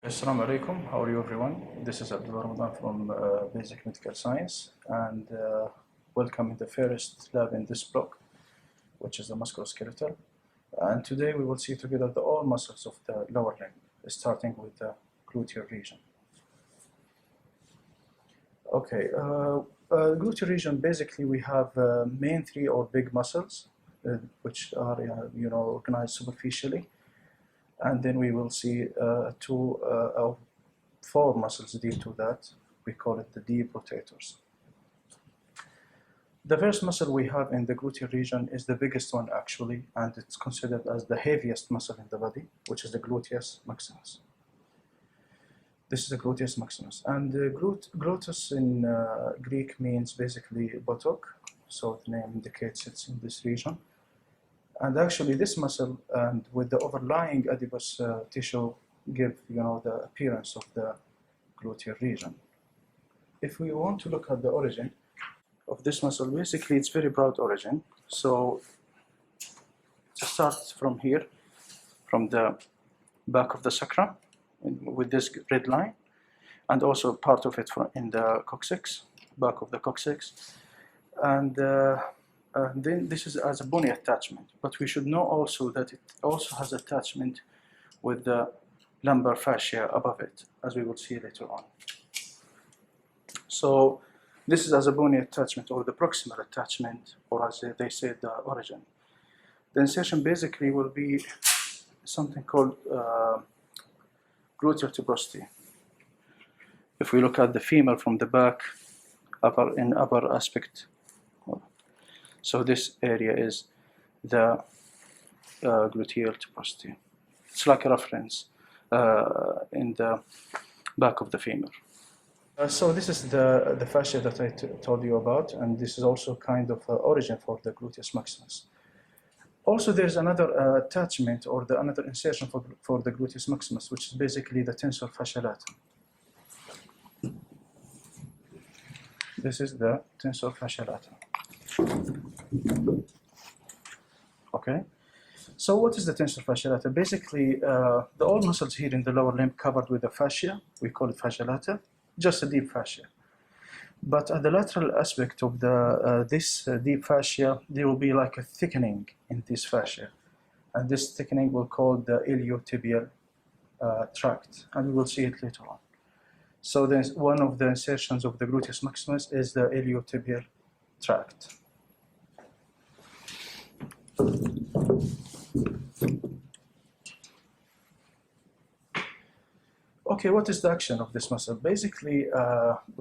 Assalamu alaikum, how are you everyone? This is Abdullah from Basic Medical Science, and welcome in the first lab in this block, which is the musculoskeletal. And today we will see together all muscles of the lower limb, starting with the gluteal region. Okay, gluteal region, basically we have main three or big muscles, which are organized superficially. And then we will see two or four muscles deal to that. We call it the deep rotators. The first muscle we have in the gluteal region is the biggest one actually, and it's considered as the heaviest muscle in the body, which is the Gluteus Maximus. This is the Gluteus Maximus. And gluteus in Greek means basically buttock, so the name indicates it's in this region. And actually this muscle and with the overlying adipose tissue give the appearance of the gluteal region. If we want to look at the origin of this muscle, basically it's very broad origin. So to start from here, from the back of the sacrum with this red line, and also part of it in the coccyx, back of the coccyx, and then this is as a bony attachment, but we should know also that it also has attachment with the lumbar fascia above it, as we will see later on. So this is as a bony attachment or the proximal attachment, or as they say, the origin. The insertion basically will be something called gluteal tuberosity. If we look at the femur from the back, upper aspect, so this area is the gluteal tuberosity. It's like a reference in the back of the femur. So this is the fascia that I told you about, and this is also kind of origin for the Gluteus Maximus. Also, there's another attachment or another insertion for the Gluteus Maximus, which is basically the Tensor Fasciae. This is the Tensor Fasciae. Okay, so what is the tensor fasciae? Basically, all muscles here in the lower limb covered with the fascia, we call it fascia lata, just a deep fascia. But at the lateral aspect of this deep fascia, there will be like a thickening in this fascia, and this thickening will call the iliotibial tract, and we will see it later on. So then one of the insertions of the Gluteus Maximus is the iliotibial tract. Okay, what is the action of this muscle? Basically,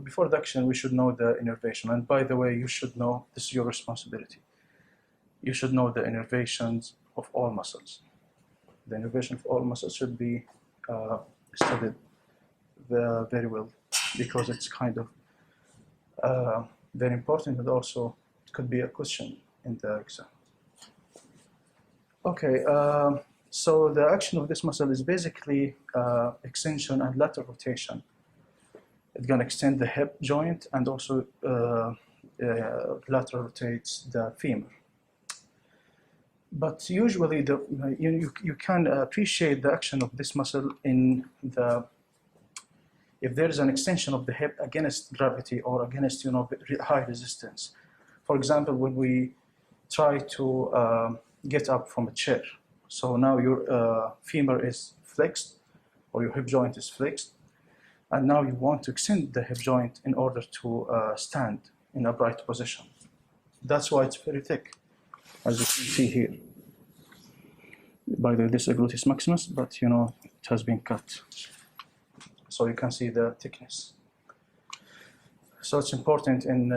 before the action, we should know the innervation. And by the way, you should know, this is your responsibility. You should know the innervations of all muscles. The innervation of all muscles should be studied very well, because it's kind of very important, and also it could be a question in the exam. Okay, so the action of this muscle is basically extension and lateral rotation. It's going to extend the hip joint and also lateral rotates the femur. But usually you can appreciate the action of this muscle if there is an extension of the hip against gravity or against high resistance. For example, when we try to get up from a chair. So now your femur is flexed, or your hip joint is flexed, and now you want to extend the hip joint in order to stand in upright position. That's why it's very thick, as you can see here. By the way, this is a Gluteus Maximus, but it has been cut. So you can see the thickness. So it's important in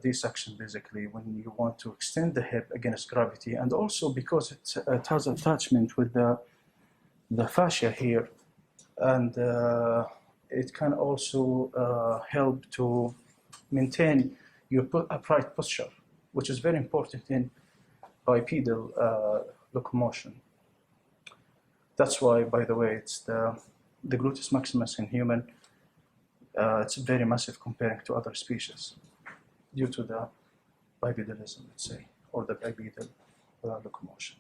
this action, basically, when you want to extend the hip against gravity, and also because it has attachment with the fascia here, and it can also help to maintain your upright posture, which is very important in bipedal locomotion. That's why, by the way, it's the Gluteus Maximus in human. It's very massive comparing to other species due to the bipedalism, let's say, or the bipedal locomotion.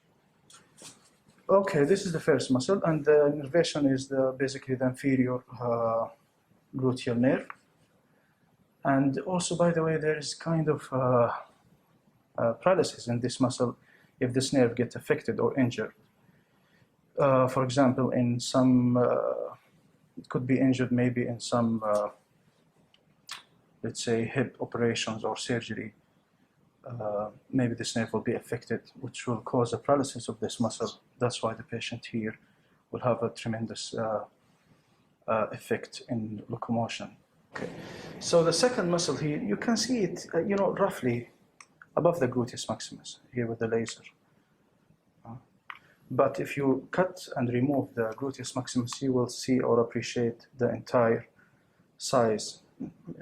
Okay, this is the first muscle, and the innervation is basically the inferior gluteal nerve. And also, by the way, there is kind of paralysis in this muscle if this nerve gets affected or injured. For example, in some, it could be injured maybe in some, let's say, hip operations or surgery. Maybe this nerve will be affected, which will cause a paralysis of this muscle. That's why the patient here will have a tremendous effect in locomotion. Okay. So the second muscle here, you can see it, roughly above the gluteus maximus here with the laser. But if you cut and remove the gluteus maximus, you will see or appreciate the entire size,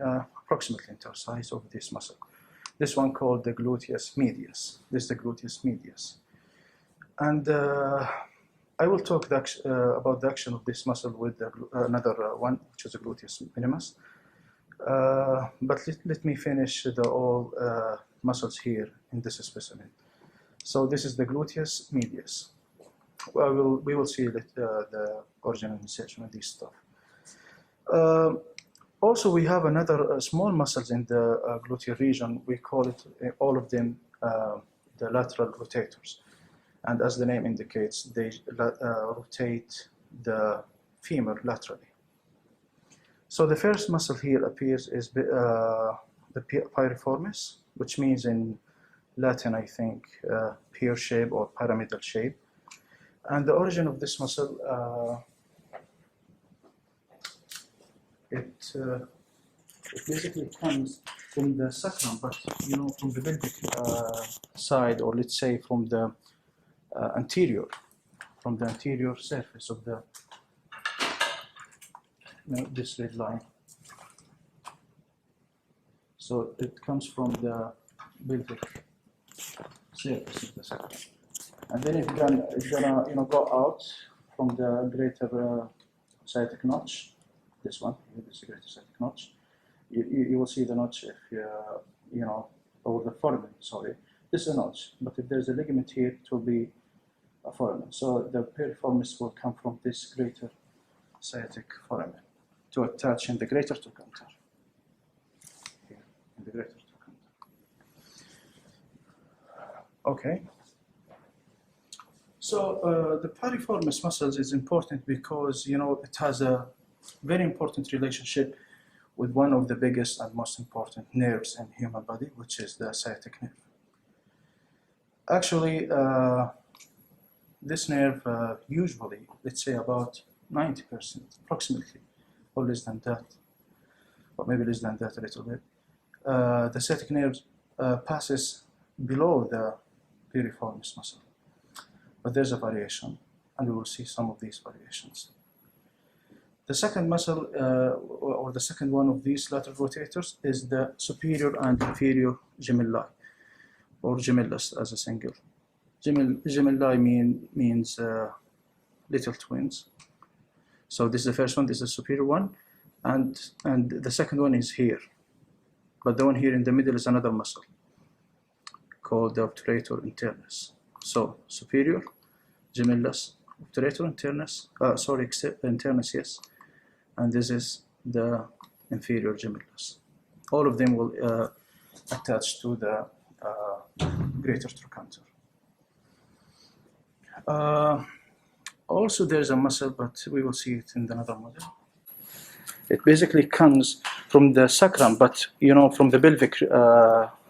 approximately entire size of this muscle. This one called the Gluteus Medius. This is the Gluteus Medius. And I will talk about the action of this muscle with another one, which is the Gluteus Minimus. But let me finish all muscles here in this specimen. So this is the Gluteus Medius. We will see the origin and insertion of this stuff. Also, we have another small muscles in the gluteal region. We call it, all of them, the lateral rotators. And as the name indicates, they rotate the femur laterally. So the first muscle here appears is the Piriformis, which means in Latin, I think, pear shape or pyramidal shape. And the origin of this muscle, it basically comes from the sacrum, but from the pelvic side, or let's say from the anterior surface of the this red line. So it comes from the pelvic surface of the sacrum, and then it's gonna go out from the greater sciatic notch. This one, this is the greater sciatic notch. You will see the notch if or the foramen. Sorry, this is a notch, but if there's a ligament here, it will be a foramen. So the piriformis will come from this greater sciatic foramen to attach in the greater trochanter. Here, in the greater trochanter. Okay. So the piriformis muscles is important because it has a very important relationship with one of the biggest and most important nerves in human body, which is the sciatic nerve. Actually, this nerve usually, let's say about 90%, approximately, or less than that, or maybe less than that a little bit, the sciatic nerve passes below the piriformis muscle. But there's a variation, and we will see some of these variations. The second muscle, or the second one of these lateral rotators, is the superior and inferior gemini, or gemellus as a single. Gemini means little twins. So this is the first one, this is the superior one, and the second one is here. But the one here in the middle is another muscle called the Obturator Internals. So superior, gemellus, Obturator Internals, Internals, yes. And this is the inferior gemellus. All of them will attach to the greater trochanter. Also, there's a muscle, but we will see it in another model. It basically comes from the sacrum, but from the pelvic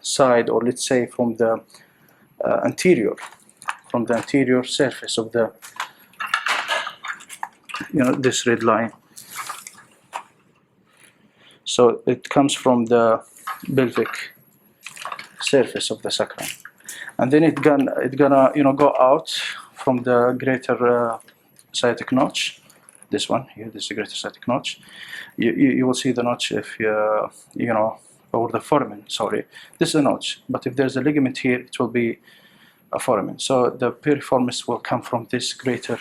side, or let's say from the anterior surface of the this red line. So it comes from the pelvic surface of the sacrum, and then it's gonna go out from the greater sciatic notch. This one here, this is the greater sciatic notch. You will see the notch if or the foramen. Sorry, this is a notch, but if there's a ligament here, it will be a foramen. So the piriformis will come from this greater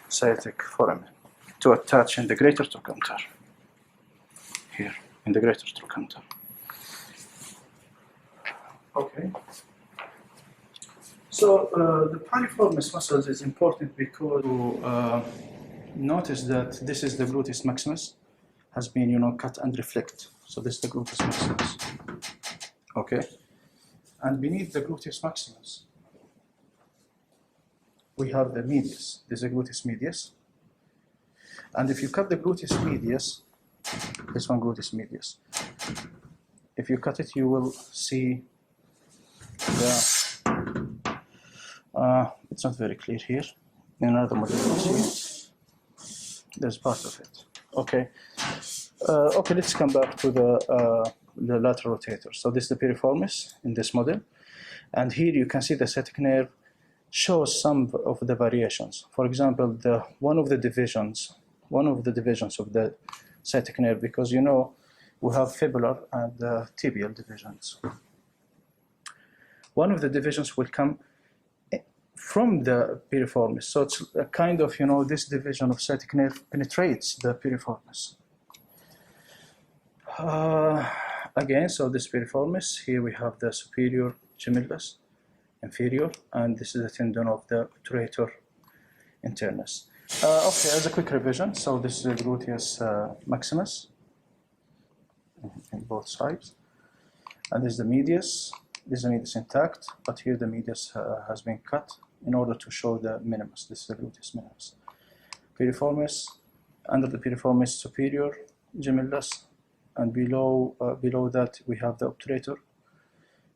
sciatic foramen to attach in the greater trochanter. Here in the greater trochanter. Okay. So the Pyriformis muscles is important because notice that this is the Gluteus Maximus, has been, cut and reflect. So this is the Gluteus Maximus. Okay, and beneath the Gluteus Maximus, we have the medius. This is the Gluteus Medius. And if you cut the Gluteus Medius, this one Gluteus Medius, if you cut it, you will see the, it's not very clear here. In another model, you see there's part of it. Okay. Okay, let's come back to the lateral rotator. So this is the Piriformis in this model. And here you can see the sciatic nerve shows some of the variations. For example, one of the divisions of the sciatic nerve, because we have fibular and tibial divisions. One of the divisions will come from the piriformis. So it's a kind of, this division of sciatic nerve penetrates the piriformis. Again, so this piriformis, here we have the superior gemellus, inferior, and this is the tendon of the Obturator Internals. Okay, as a quick revision, so this is the Gluteus Maximus in both sides, and this is the medius. This is the medius intact, but here the medius has been cut in order to show the minimus. This is the Gluteus Minimus. Piriformis, under the piriformis, superior gemellus, and below that we have the Obturator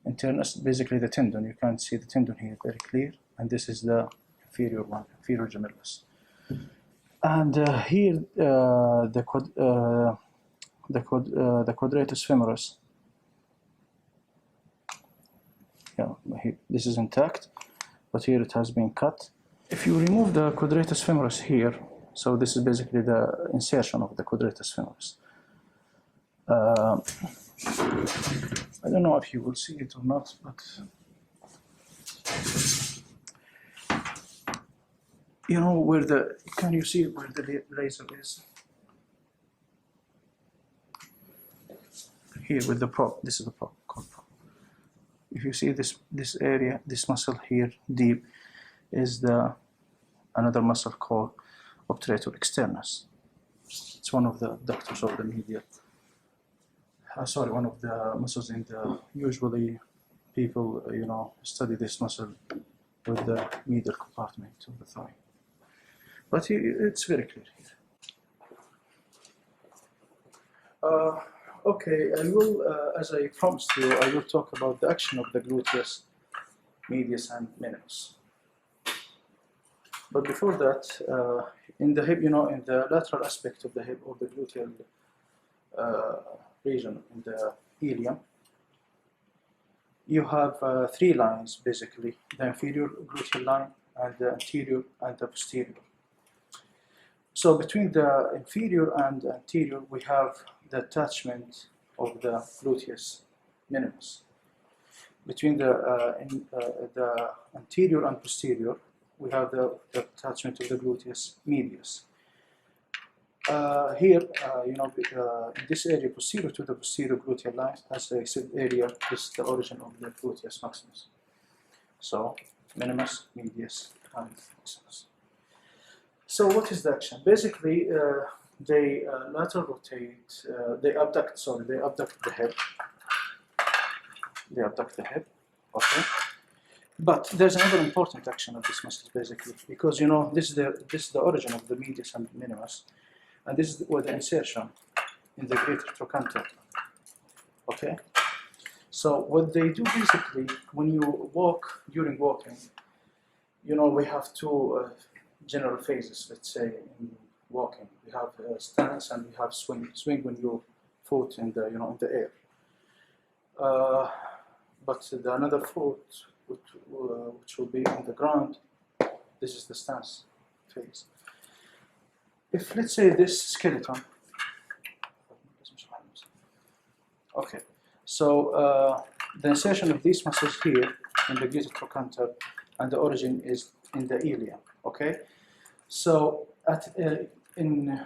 Internals, basically the tendon. You can see the tendon here very clear, and this is the inferior one, inferior gemellus. And here the Quadratus Femoris. Yeah, this is intact, but here it has been cut. If you remove the Quadratus Femoris here, so this is basically the insertion of the Quadratus Femoris. I don't know if you will see it or not, but can you see where the laser is? Here with the probe, this is the probe, called probe. If you see this area, this muscle here deep, is another muscle called Obturator Externas. It's one of the adductors of the medial. One of the muscles in the, usually people, study this muscle with the medial compartment of the thigh. But it's very clear here. Okay, I will, as I promised you, I will talk about the action of the Gluteus Medius and Minimus. But before that, in the hip, in the lateral aspect of the hip, or the gluteal region in the ilium, you have three lines basically: the inferior gluteal line, and the anterior and the posterior. So between the inferior and the anterior, we have the attachment of the Gluteus Minimus. Between the anterior and posterior, we have the attachment of the Gluteus Medius. Here, in this area, posterior to the posterior gluteal line, as I said earlier, is the origin of the Gluteus Maximus. So, Minimus, Medius, and Maximus. So, what is the action? Basically, they lateral rotate, they abduct the hip. They abduct the hip, okay? But there's another important action of this muscle, basically, because this is the origin of the medius and minimus, and this is the insertion in the greater trochanter. Okay. So what they do basically, when you walk, during walking, we have two general phases. Let's say in walking, we have stance and we have swing. Swing when your foot in the in the air. But another foot, which will be on the ground, this is the stance phase. If, let's say, this skeleton, okay, so the insertion of these muscles here in the greater trochanter, and the origin is in the ilium, okay? So in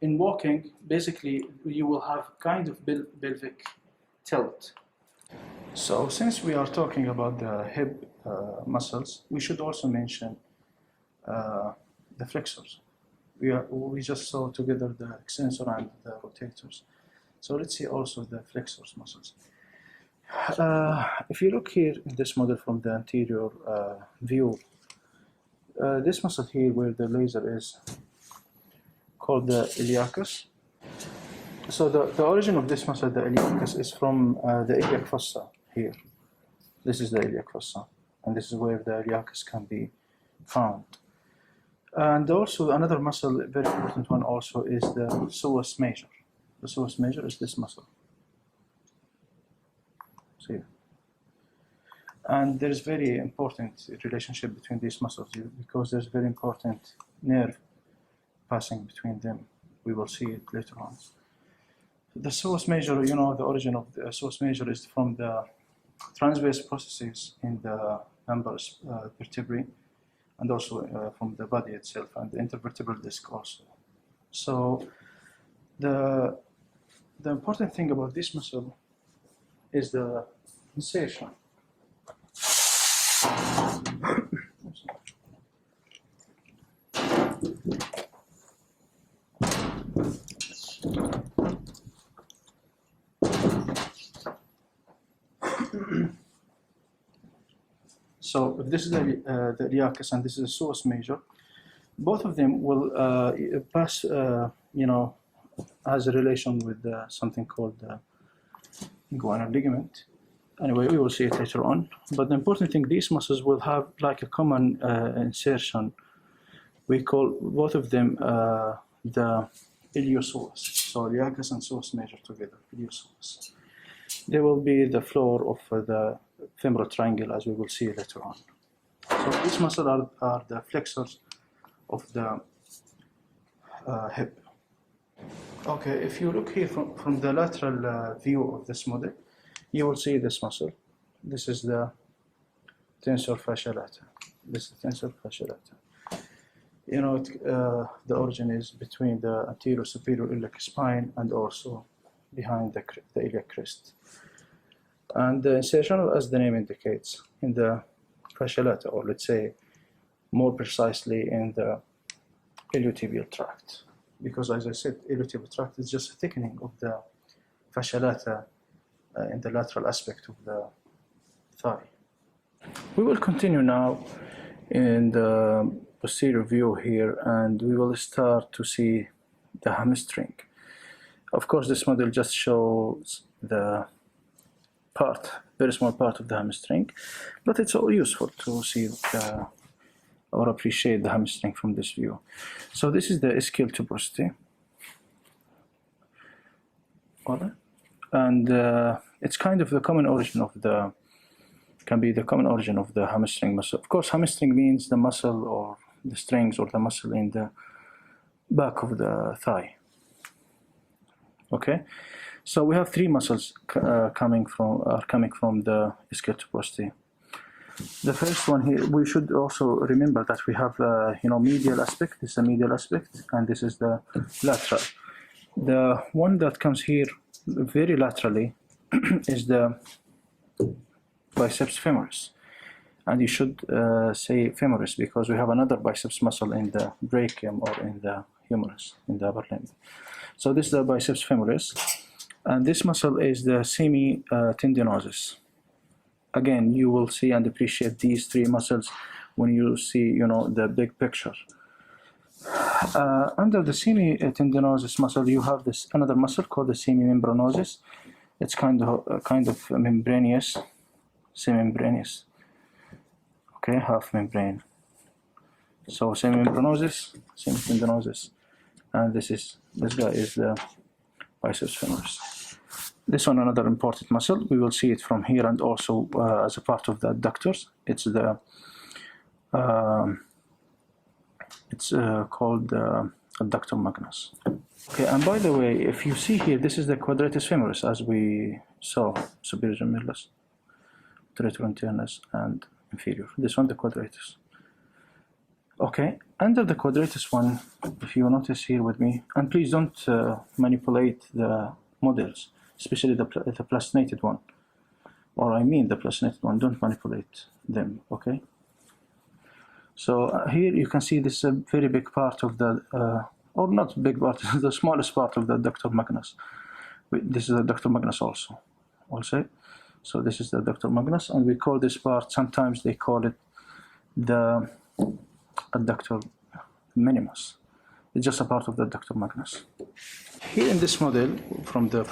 walking, basically, you will have kind of pelvic tilt. So since we are talking about the hip muscles, we should also mention the flexors. We just saw together the extensor and the rotators. So let's see also the flexors muscles. If you look here in this model from the anterior view, this muscle here where the laser is called the iliacus. So the origin of this muscle, the iliacus, is from the iliac fossa here. This is the iliac fossa, and this is where the iliacus can be found. And also another muscle, a very important one also, is the psoas major. The psoas major is this muscle. See? And there is very important relationship between these muscles because there's very important nerve passing between them. We will see it later on. The psoas major, you know, the origin of the psoas major is from the transverse processes in the lumbar vertebrae, and also from the body itself and the intervertebral disc also. So the important thing about this muscle is the insertion. So if this is the iliacus and this is the psoas major, both of them will pass, has a relation with something called the inguinal ligament. Anyway, we will see it later on. But the important thing, these muscles will have like a common insertion. We call both of them the Iliosource. So iliacus and psoas major together, Iliosource. They will be the floor of the femoral triangle, as we will see later on. So these muscles are the flexors of the hip. Okay, if you look here from the lateral view of this model, you will see this muscle. This is the tensor fasciae latae. This is the tensor fasciae latae. You know, the origin is between the anterior superior iliac spine and also behind the iliac crest. And the insertion, as the name indicates, in the fascia lata, or let's say more precisely in the iliotibial tract. Because as I said, iliotibial tract is just a thickening of the fascia lata in the lateral aspect of the thigh. We will continue now in the posterior view here, and we will start to see the hamstring. Of course, this model just shows the very small part of the hamstring, but it's all useful to see or appreciate the hamstring from this view. So this is the ischial tuberosity, and it's kind of the common origin of the hamstring muscle. Of course, hamstring means the muscle or the strings or the muscle in the back of the thigh. Okay, so we have three muscles coming from the ischial tuberosity. The first one here, we should also remember that we have medial aspect. This is the medial aspect, and this is the lateral. The one that comes here very laterally is the biceps femoris, and you should say femoris because we have another biceps muscle in the brachium or in the humerus in the upper limb. So this is the biceps femoris, and this muscle is the semi-tendinosis. Again, you will see and appreciate these three muscles when you see, the big picture. Under the semi-tendinosis muscle, you have this another muscle called the semimembranosus. It's kind of membranous, semimembranous. Okay, half membrane. So semimembranosus, semitendinosus, and this guy is the biceps femoris. This one, another important muscle. We will see it from here and also as a part of the adductors. It's called Adductor Longus. Okay, and by the way, if you see here, this is the Quadratus Femoris, as we saw, superior gemellus, Obturator Internals, and inferior. This one, the Quadratus. Okay, under the Quadratus one, if you notice here with me, and please don't manipulate the models, especially the plastinated one. or I mean the plastinated one, don't manipulate them, okay? So here you can see this is a very big part of the, or not big part, the smallest part of the adductor magnus. This is the adductor magnus also. So this is the adductor magnus, and we call this part, sometimes they call it the adductor minimus. It's just a part of the adductor magnus. Here in this model, from the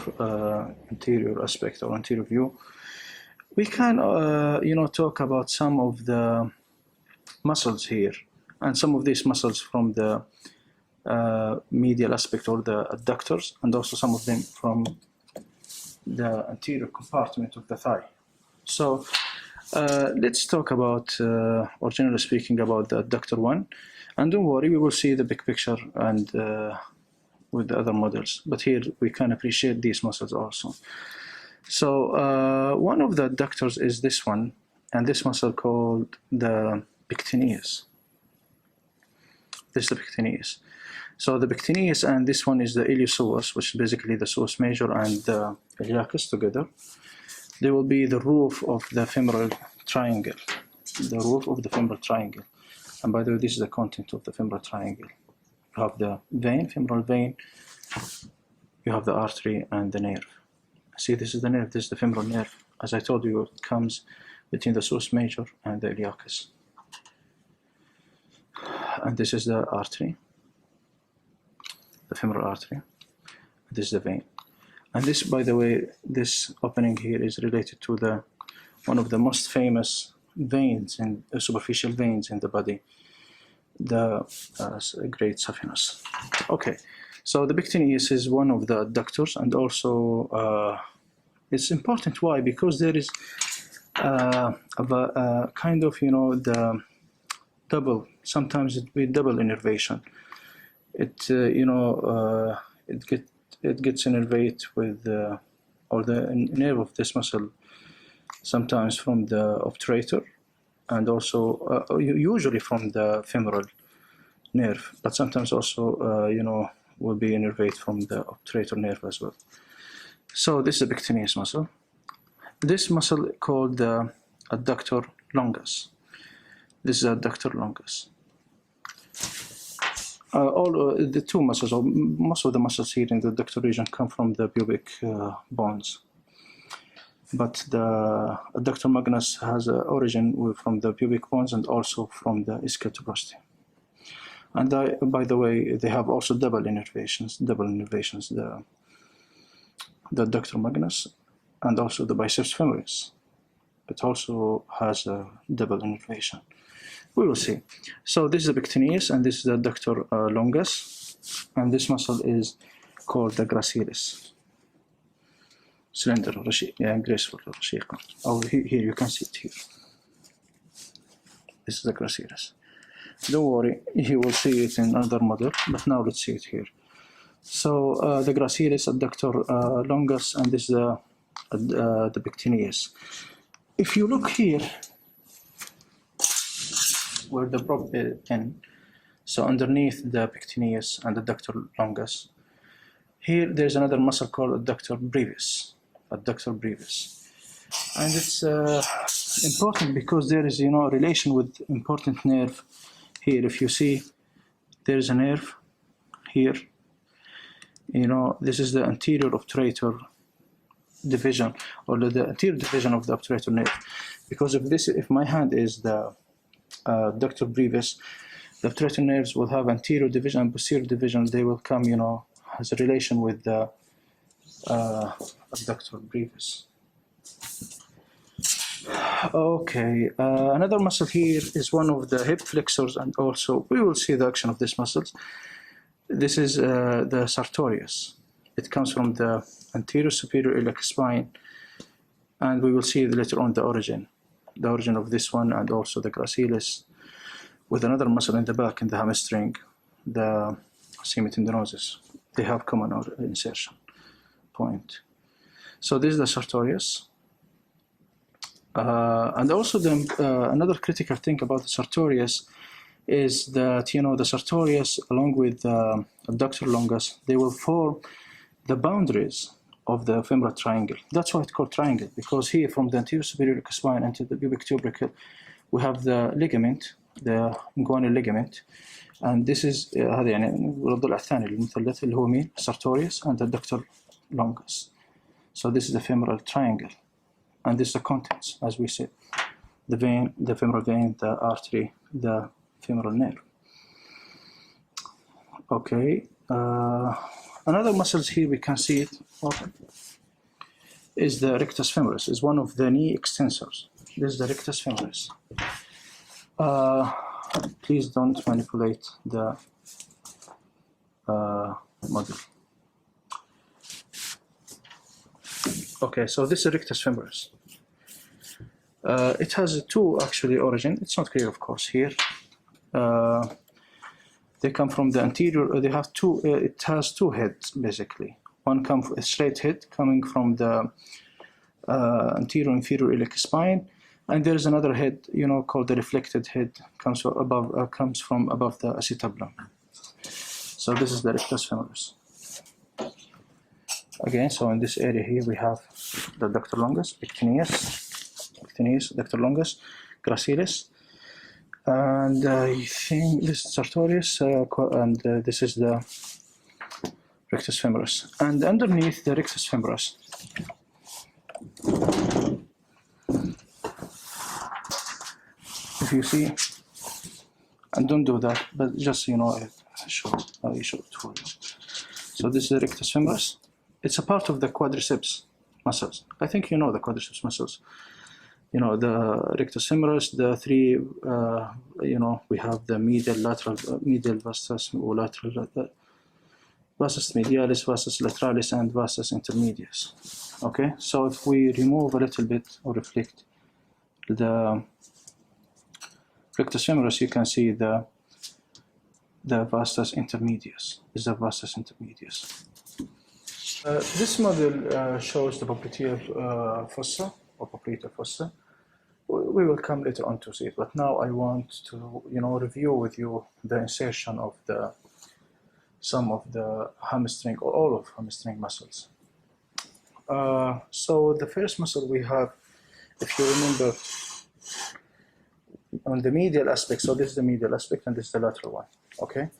anterior aspect or anterior view, we can talk about some of the muscles here, and some of these muscles from the medial aspect or the adductors, and also some of them from the anterior compartment of the thigh. So let's talk about, or generally speaking, about the adductor one. And don't worry, we will see the big picture and with the other models. But here we can appreciate these muscles also. So one of the adductors is this one, and this muscle called the pectineus. This is the pectineus. So the pectineus and this one is the Iliosource, which is basically the psoas major and the iliacus together. They will be the roof of the femoral triangle. The roof of the femoral triangle. And by the way, this is the content of the femoral triangle. You have the vein, femoral vein. You have the artery and the nerve. See, this is the nerve. This is the femoral nerve. As I told you, it comes between the psoas major and the iliacus. And this is the artery, the femoral artery. This is the vein. And this, by the way, this opening here is related to the one of the most famous veins and superficial veins in the body, the great saphenous. Okay, so the pectineus is one of the adductors, and also it's important. Why? Because there is kind of, the double, sometimes it be double innervation. It it gets innervate with or the nerve of this muscle sometimes from the obturator, and also usually from the femoral nerve, but sometimes also will be innervate from the obturator nerve as well. So this is the pectineus muscle. This muscle called the adductor longus. This is adductor longus. All the two muscles, or most of the muscles here in the adductor region, come from the pubic bones. But the adductor magnus has an origin from the pubic bones and also from the ischial tuberosity. And by the way, they have also double innervations, the adductor magnus and also the biceps femoris. It also has a double innervation. We will see. So this is the pectineus, and this is the adductor longus, and this muscle is called the gracilis. Slender, graceful, رشيقة. Oh, here you can see it here. This is the gracilis. Don't worry, you will see it in another model, but now let's see it here. So the gracilis, adductor longus, and this is the pectineus. If you look here, where the prob in, so underneath the pectineus and adductor longus, here there's another muscle called adductor brevis. Adductor brevis, and it's important because there is a relation with important nerve here. If you see, there is a nerve here. This is the anterior obturator division, or the anterior division of the obturator nerve. Because if my hand is the adductor brevis, the obturator nerves will have anterior division and posterior division. They will come, as a relation with the adductor brevis. Okay, another muscle here is one of the hip flexors, and also we will see the action of these muscles. This is the Sartorius. It comes from the anterior superior iliac spine, and we will see later on the origin of this one, and also the gracilis, with another muscle in the back in the hamstring, the semitendinosis. They have common insertion point. So this is the Sartorius. And also another critical thing about the Sartorius is that, the Sartorius, along with the adductor longus, they will form the boundaries of the femoral triangle. That's why it's called triangle, because here from the anterior superior spine into the pubic tubercle, we have the ligament, the inguinal ligament, and this is هذا يعني الضلع الثاني للمثلث اللي هو مين؟ Sartorius and Adductor Longus. So this is the femoral triangle, and this is the contents, as we said, the vein, the femoral vein, the artery, the femoral nerve. Okay. Another muscles here we can see it is the rectus femoris. Is one of the knee extensors. This is the rectus femoris. Please don't manipulate the model. Okay, so this is rectus femoris. It has two actually origin. It's not clear, of course, here. They come from the anterior. They have two. It has two heads basically. One comes a straight head coming from the anterior inferior iliac spine, and there is another head, you know, called the reflected head, comes from above the acetabulum. So this is the rectus femoris. Again, so in this area here we have the Adductor Longus, Adductor Longus, Gracilis, and I think this is Sartorius, and this is the rectus femoris. And underneath the rectus femoris, if you see, and don't do that, but just, you know, I show it for you. So this is the rectus femoris. It's a part of the quadriceps muscles. I think you know the quadriceps muscles. You know, the rectus femoris, the three, you know, we have the medial, lateral, medial vastus, or lateral, vastus medialis, vastus lateralis, and vastus intermedius. Okay, so if we remove a little bit or reflect the rectus femoris, you can see the vastus intermedius. Is the vastus intermedius. This model shows the popliteal fossa or popliteal fossa. We will come later on to see it, but now I want to, you know, review with you the insertion of some of the hamstring or all of hamstring muscles. So the first muscle we have, if you remember, on the medial aspect, so this is the medial aspect and this is the lateral one, okay?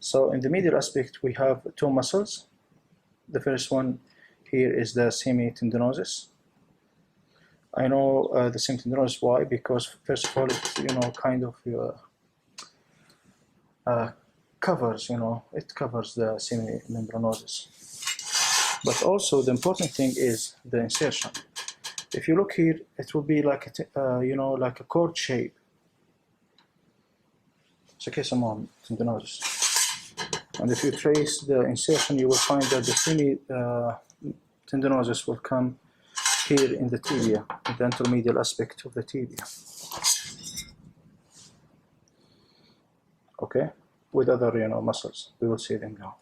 So in the medial aspect we have two muscles. The first one here is the semitendinosus. I know the semitendinosus, why? Because first of all, it, you know, kind of covers, you know, it covers the semimembranosus. But also the important thing is the insertion. If you look here, it will be like a, you know, like a cord shape. So tendinosis. And if you trace the insertion, you will find that the semitendinosus will come here in the tibia, in the intermedial aspect of the tibia. Okay, with other, you know, muscles. We will see them now.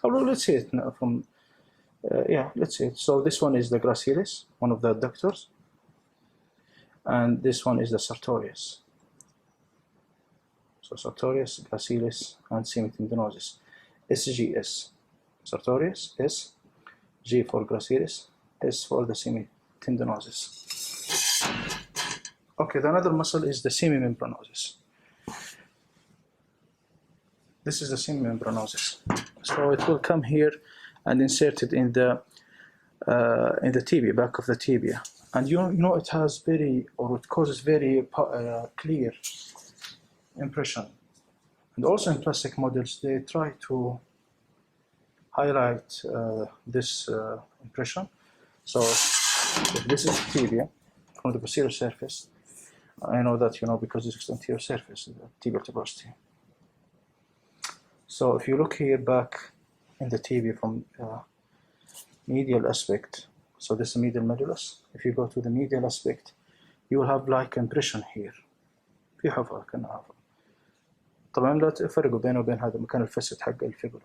Although let's see it now from, yeah, let's see it. So this one is the Gracilis, one of the adductors, and this one is the Sartorius. So Sartorius, Gracilis, and semitendinosus. SGS. Sartorius, S, G for Gracilis, S for the semitendinosus. Okay, the another muscle is the semimembranosus. This is the semimembranosus. So it will come here and inserted in the tibia, back of the tibia. And you know it has very, or it causes very clear impression. And also in plastic models, they try to highlight this impression. So if this is tibia from the posterior surface, I know that, you know, because this is the anterior surface, the tibial tuberosity. So if you look here back in the tibia from medial aspect, so this is the medial medulus. If you go to the medial aspect, you will have like impression here. في حفرة كأنها حفرة. طبعا لا تفرقوا بينه وبين هذا مكان الفسد حق الفيبولا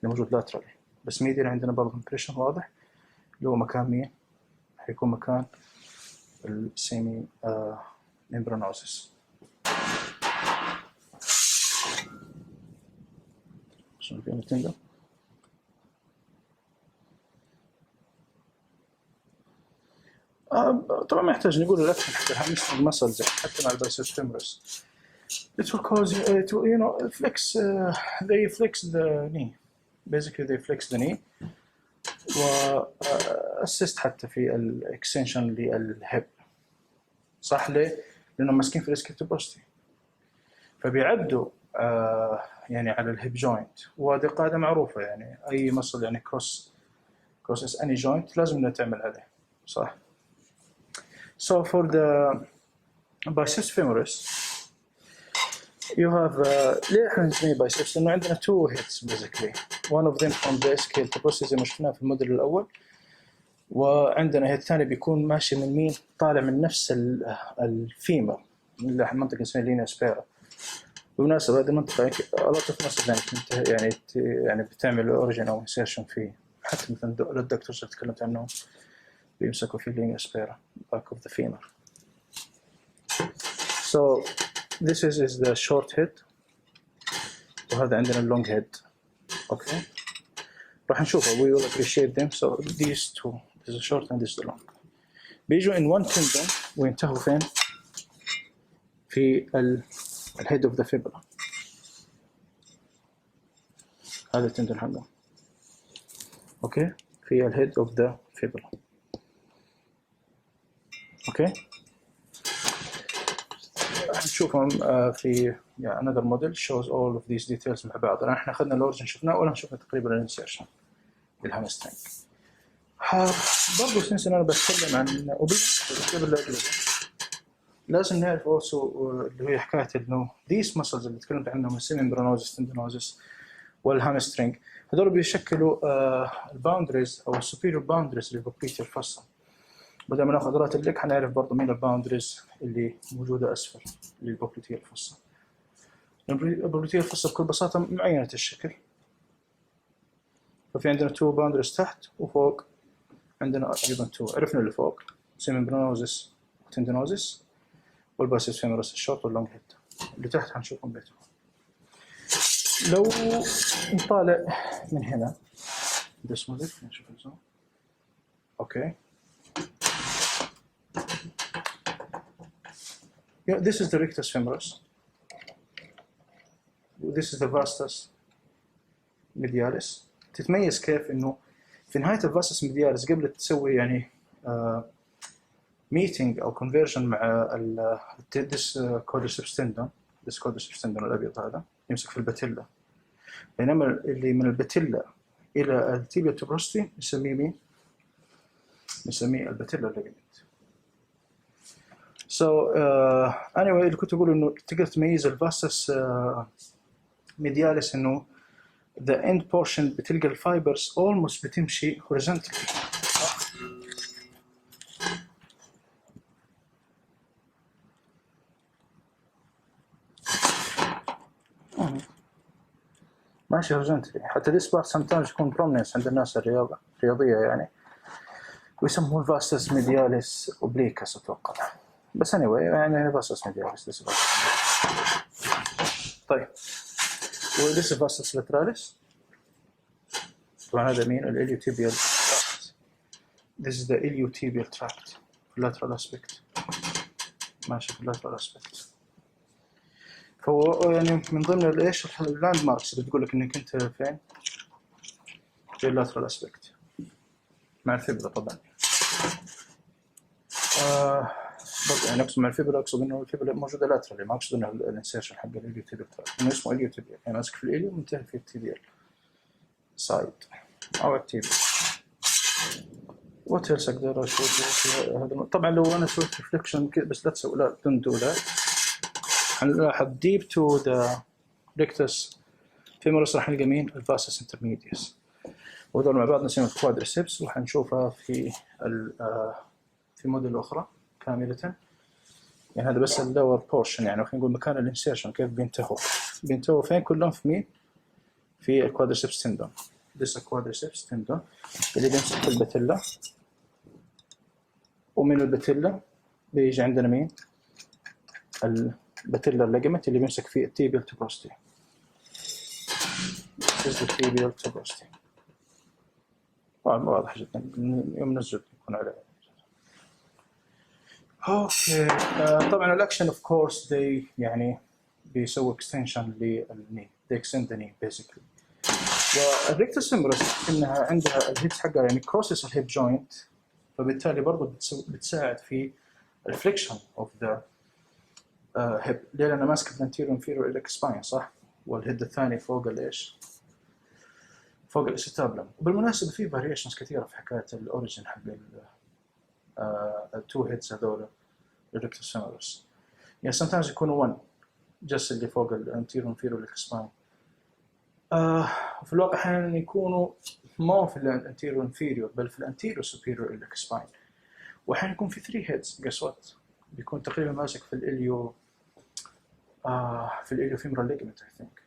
اللي موجود لاترالي. بس ميديال عندنا برضه impression واضح اللي هو مكان مين؟ حيكون مكان السيمي ممبرانوزس. شنو فينا تندم؟ طبعا ما يحتاج نقول الأكثر حتى الهامسترنج مسلز حتى مع البايسبس فيموريس. It will cause to flex. They flex the knee. Basically they flex the knee. وأسست حتى في الإكستنشن للهيب. صح ليه؟ لأنهم ماسكين في الاسكيبتوبروستي. فبيعدوا يعني على الهيب جوينت، وهذه قاعدة معروفة يعني أي مصل يعني كروس any joint لازم تعمل عليه. صح. So for the biceps femoris you have ليه احنا نسميه biceps؟ لأنه عندنا two heads basically. One of them from the ischial زي ما شفناه في الموديل الأول، وعندنا هيد ثاني بيكون ماشي من مين؟ طالع من نفس الفيمر اللي المنطقة اسمها لينيا سبيرا. بالمناسبة هذه المنطقة a lot of muscles يعني بتعمل origin أو insertion فيه، حتى مثلا الدكتورز اللي تكلمت عنهم بيمسكوا في اللينيا سبيرا back of the femur. So this is the short head وهذا عندنا اللونج head. Okay. راح نشوفه we will appreciate them. So these two, this is short and this is the long. بيجوا in one tendon وينتهوا فين؟ في head of the fibula. هذا التندون حقه. اوكي في head of the fibula. اوكي نشوفهم في another model shows all of these details مع بعض. احنا اخذنا الاورجن شفناه ولا شفنا تقريبا الانسيرشن بالهامسترنج. برضه سنس انا بتكلم عن قبل لازم نعرف also اللي هي حكايه انه these muscles اللي تكلمت عنهم السيمبرونوزس تندينوزس والهامسترنج هذول بيشكلوا الباوندريز او السوبيريور باوندريز للبوبليتيال فصة. بدل ما ناخذ عضلات الليك حنعرف برضه مين الباوندريز اللي موجوده اسفل للبوبليتيال فصة. البوبليتيال فصة بكل بساطه معينه الشكل، ففي عندنا تو باوندريز تحت وفوق عندنا ايضا تو. عرفنا اللي فوق سيمبرونوزس وتندينوزس والبايسبس فيمورس الشورت واللونج هيد. اللي تحت حنشوفهم بيتهم. لو نطالع من هنا this model نشوف الزوم. اوكي this is the rectus femoris. This is the vastus medialis. تتميز كيف انه في نهاية الفاسtus medialis قبل تسوي يعني meeting او conversion مع this quadriceps tendon الابيض هذا يمسك في الباتيلا، بينما اللي من الباتيلا الى التيبيا توبروستي نسميه مين؟ نسميه الباتيلا ليجمنت. So anyway اللي كنت أقول إنه تقدر تميز الفاسس ميدياليس إنه the end portion بتلقى الفايبرز almost بتمشي horizontally. ماشي horizontally. حتى this part sometimes يكون prominence عند الناس الرياضية يعني ويسموه الفاسس ميدياليس obliquus أتوقع. بس anyway يعني vastus medialis. طيب this is vastus lateralis. طبعا هذا مين؟ الإليوتيبيال tract. This is the iliotibial tract lateral aspect. ماشي في lateral aspect. فهو يعني من ضمن ايش اللاند ماركس اللي تقول لك انك انت فين؟ في lateral aspect مع الفيبلا طبعا. يعني اقصد مع الفيبلا اقصد انه الفيبلا موجوده لاترالي، ما اقصد انه الانسيرشن حق الاليوتيبيال انه اسمه اليوتيبيال يعني ماسك في الاليو ومنتهي في التيبيال سايد او التيبيال. وات اقدر اشوف هذا طبعا لو انا سويت ريفليكشن بس لا تسوي لا تندو لا حنلاحظ ديب تو ذا ريكتس فيمورس راح نلقى مين؟ الفاسس انترميديوس، وهذول مع بعض نسميهم الكوادريسبس وحنشوفها في في موديل اخرى كاملة. يعني هذا بس اللور بورشن يعني خلينا نقول مكان الانسيرشن كيف بينتهوا فين كلهم في مين؟ في الكوادريسبس تندون. this الكوادريسبس تندون اللي بيمسك في الباتيلا، ومن الباتيلا بيجي عندنا مين؟ الباتيلا الليجمنت اللي بيمسك فيه التيبيال توبروستي. this التيبيال توبروستي. واضح جدا يوم نزل يكون عليه. اوكي. طبعا الاكشن اوف كورس they يعني بيسوي اكستنشن للني، they extend the knee basically. والريكتس فيمورس انها عندها الهيد حقها يعني كروسس الهيب جوينت، فبالتالي برضه بتساعد في الفليكشن اوف ذا هيب. ليه؟ لانها ماسكه الانتيريور انفيريور اليك سباين صح؟ والهيد الثاني فوق الايش؟ فوق الاستابلم. وبالمناسبه في فاريشنز كثيره في حكايه الاوريجن حق التو هيدز هذول الريكتس فيمورس. يعني sometimes يكونوا 1 جس اللي فوق الانتيريور انفيريور اليك سباين. في الواقع احيانا يكونوا ما في الانتيريور انفيريور بل في الانتيريور سوبيريور اليك سباين. واحيانا يكون في 3 هيدز guess what؟ بيكون تقريبا ماسك في الاليو في الاليو فيمورال ليجمنت I think